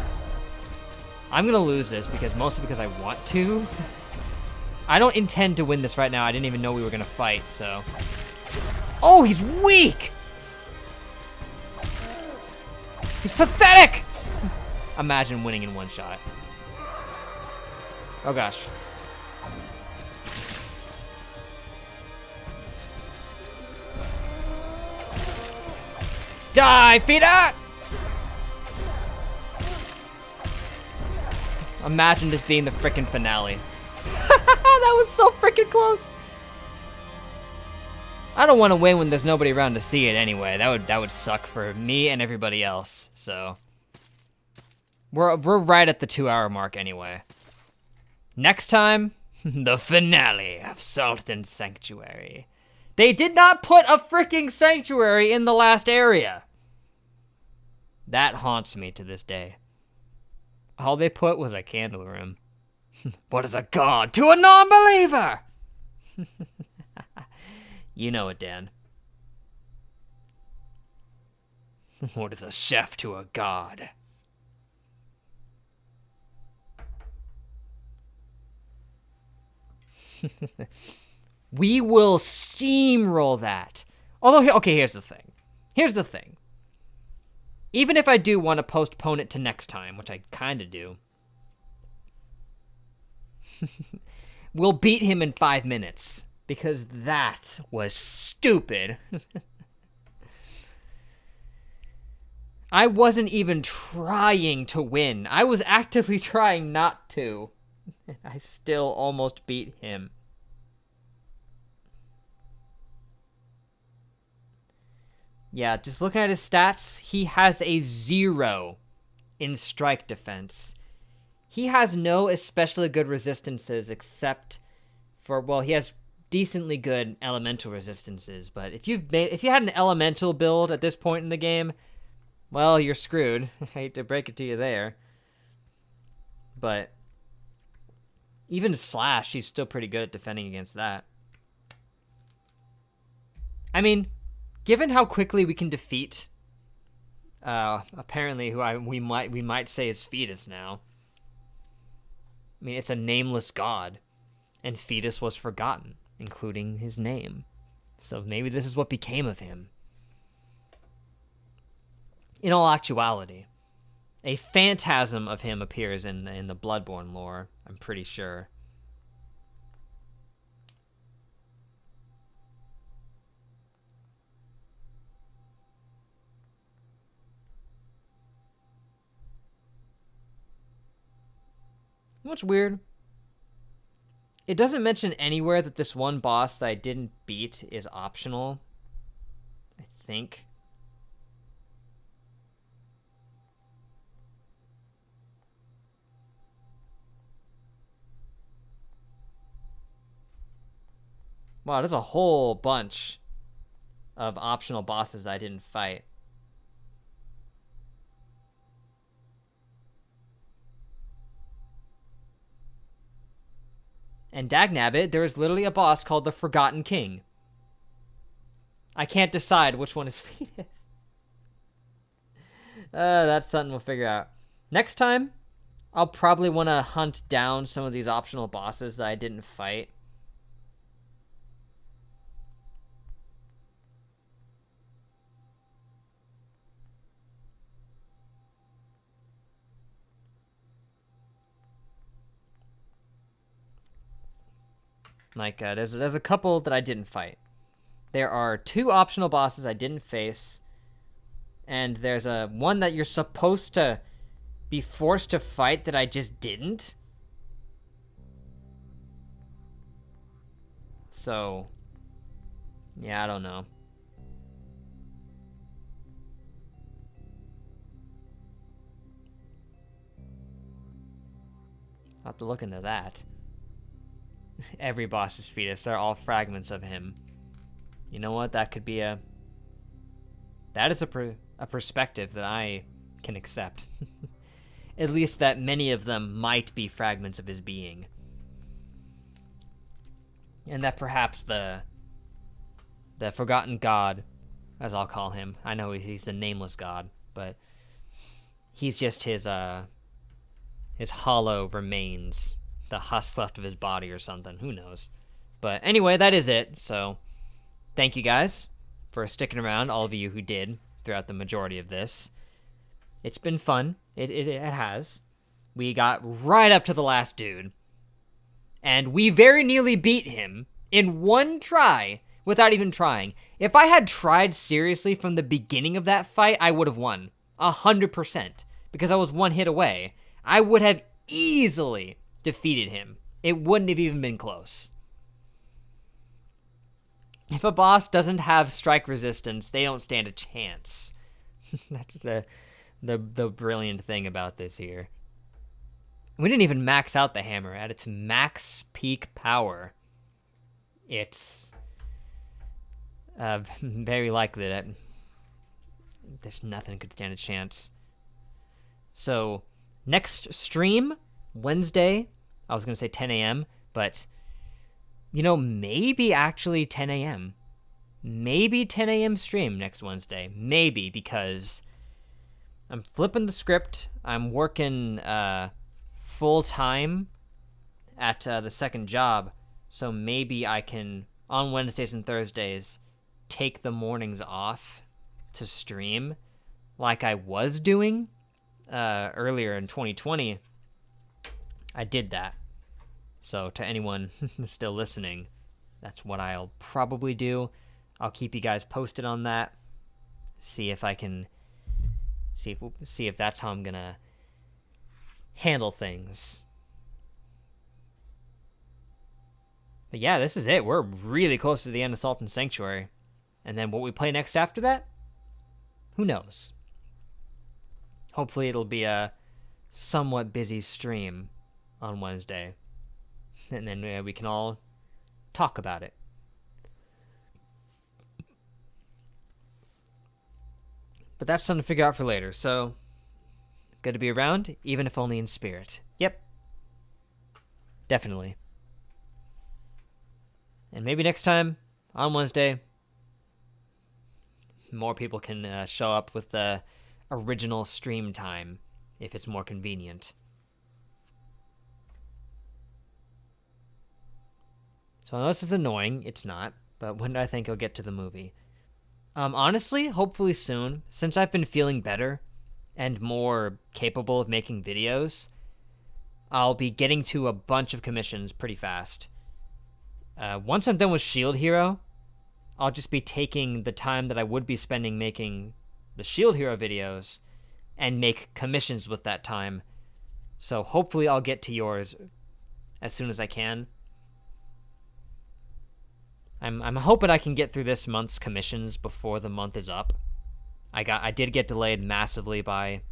I'm gonna lose this mostly because I want to. I don't intend to win this right now. I didn't even know we were gonna fight, so. Oh, he's weak! He's pathetic! Imagine winning in one shot. Oh gosh. Die, Peter! Imagine this being the frickin' finale. That was so frickin' close. I don't want to win when there's nobody around to see it anyway. That would suck for me and everybody else. So we're right at the 2-hour mark anyway. Next time, the finale of Sultan Sanctuary. They did not put a freaking sanctuary in the last area. That haunts me to this day. All they put was a candle room. What is a god to a non-believer? You know it, Dan. What is a chef to a god? We will steamroll that. Although, okay, here's the thing. Here's the thing. Even if I do want to postpone it to next time, which I kind of do, we'll beat him in 5 minutes. Because that was stupid. I wasn't even trying to win. I was actively trying not to. I still almost beat him. Yeah, just looking at his stats, he has a 0 in strike defense. He has no especially good resistances except for, well, he has decently good elemental resistances, but if you had an elemental build at this point in the game, well, you're screwed. I hate to break it to you there. But even Slash, she's still pretty good at defending against that. I mean, given how quickly we can defeat, apparently we might say is Fetus now. I mean, it's a nameless god, and Fetus was forgotten, including his name. So maybe this is what became of him. In all actuality, a phantasm of him appears in the Bloodborne lore, I'm pretty sure. What's weird? It doesn't mention anywhere that this one boss that I didn't beat is optional. I think. Wow, there's a whole bunch of optional bosses I didn't fight. And dagnabbit, there is literally a boss called the Forgotten King. I can't decide which one is Fetus. That's something we'll figure out. Next time, I'll probably want to hunt down some of these optional bosses that I didn't fight. Like, there's a couple that I didn't fight. There are 2 optional bosses I didn't face. And there's one that you're supposed to be forced to fight that I just didn't. So, yeah, I don't know. I'll have to look into that. Every boss is Fetus. They're all fragments of him. You know what? That could be that is a perspective that I can accept. At least that many of them might be fragments of his being. And that perhaps the forgotten god, as I'll call him. I know he's the nameless god, but he's just his hollow remains. The husk left of his body or something. Who knows? But anyway, that is it. So thank you guys for sticking around, all of you who did throughout the majority of this. It's been fun. It has. We got right up to the last dude. And we very nearly beat him in one try without even trying. If I had tried seriously from the beginning of that fight, I would have won. 100%. Because I was one hit away. I would have easily defeated him. It wouldn't have even been close. If a boss doesn't have strike resistance, they don't stand a chance. That's the brilliant thing about this here. We didn't even max out the hammer at its max peak power. It's very likely that there's nothing could stand a chance. So next stream, Wednesday, I was going to say 10 a.m., but, you know, maybe actually 10 a.m. Maybe 10 a.m. stream next Wednesday. Maybe, because I'm flipping the script. I'm working full-time at the second job, so maybe I can, on Wednesdays and Thursdays, take the mornings off to stream like I was doing earlier in 2020. I did that. So to anyone still listening, that's what I'll probably do. I'll keep you guys posted on that. See if I can see if that's how I'm gonna handle things. But yeah, this is it. We're really close to the end of Sultan Sanctuary. And then what we play next after that? Who knows? Hopefully it'll be a somewhat busy stream on Wednesday. And then we can all talk about it. But that's something to figure out for later, so good to be around, even if only in spirit. Yep. Definitely. And maybe next time, on Wednesday, more people can show up with the original stream time, if it's more convenient. So I know this is annoying. It's not. But when do I think I'll get to the movie? Honestly, hopefully soon. Since I've been feeling better and more capable of making videos, I'll be getting to a bunch of commissions pretty fast. Once I'm done with Shield Hero, I'll just be taking the time that I would be spending making the Shield Hero videos and make commissions with that time. So hopefully I'll get to yours as soon as I can. I'm hoping I can get through this month's commissions before the month is up. I did get delayed massively by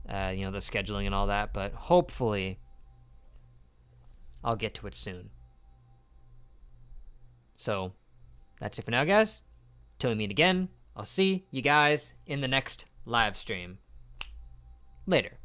the scheduling and all that, but hopefully I'll get to it soon. So that's it for now, guys. Till we meet again, I'll see you guys in the next live stream. Later.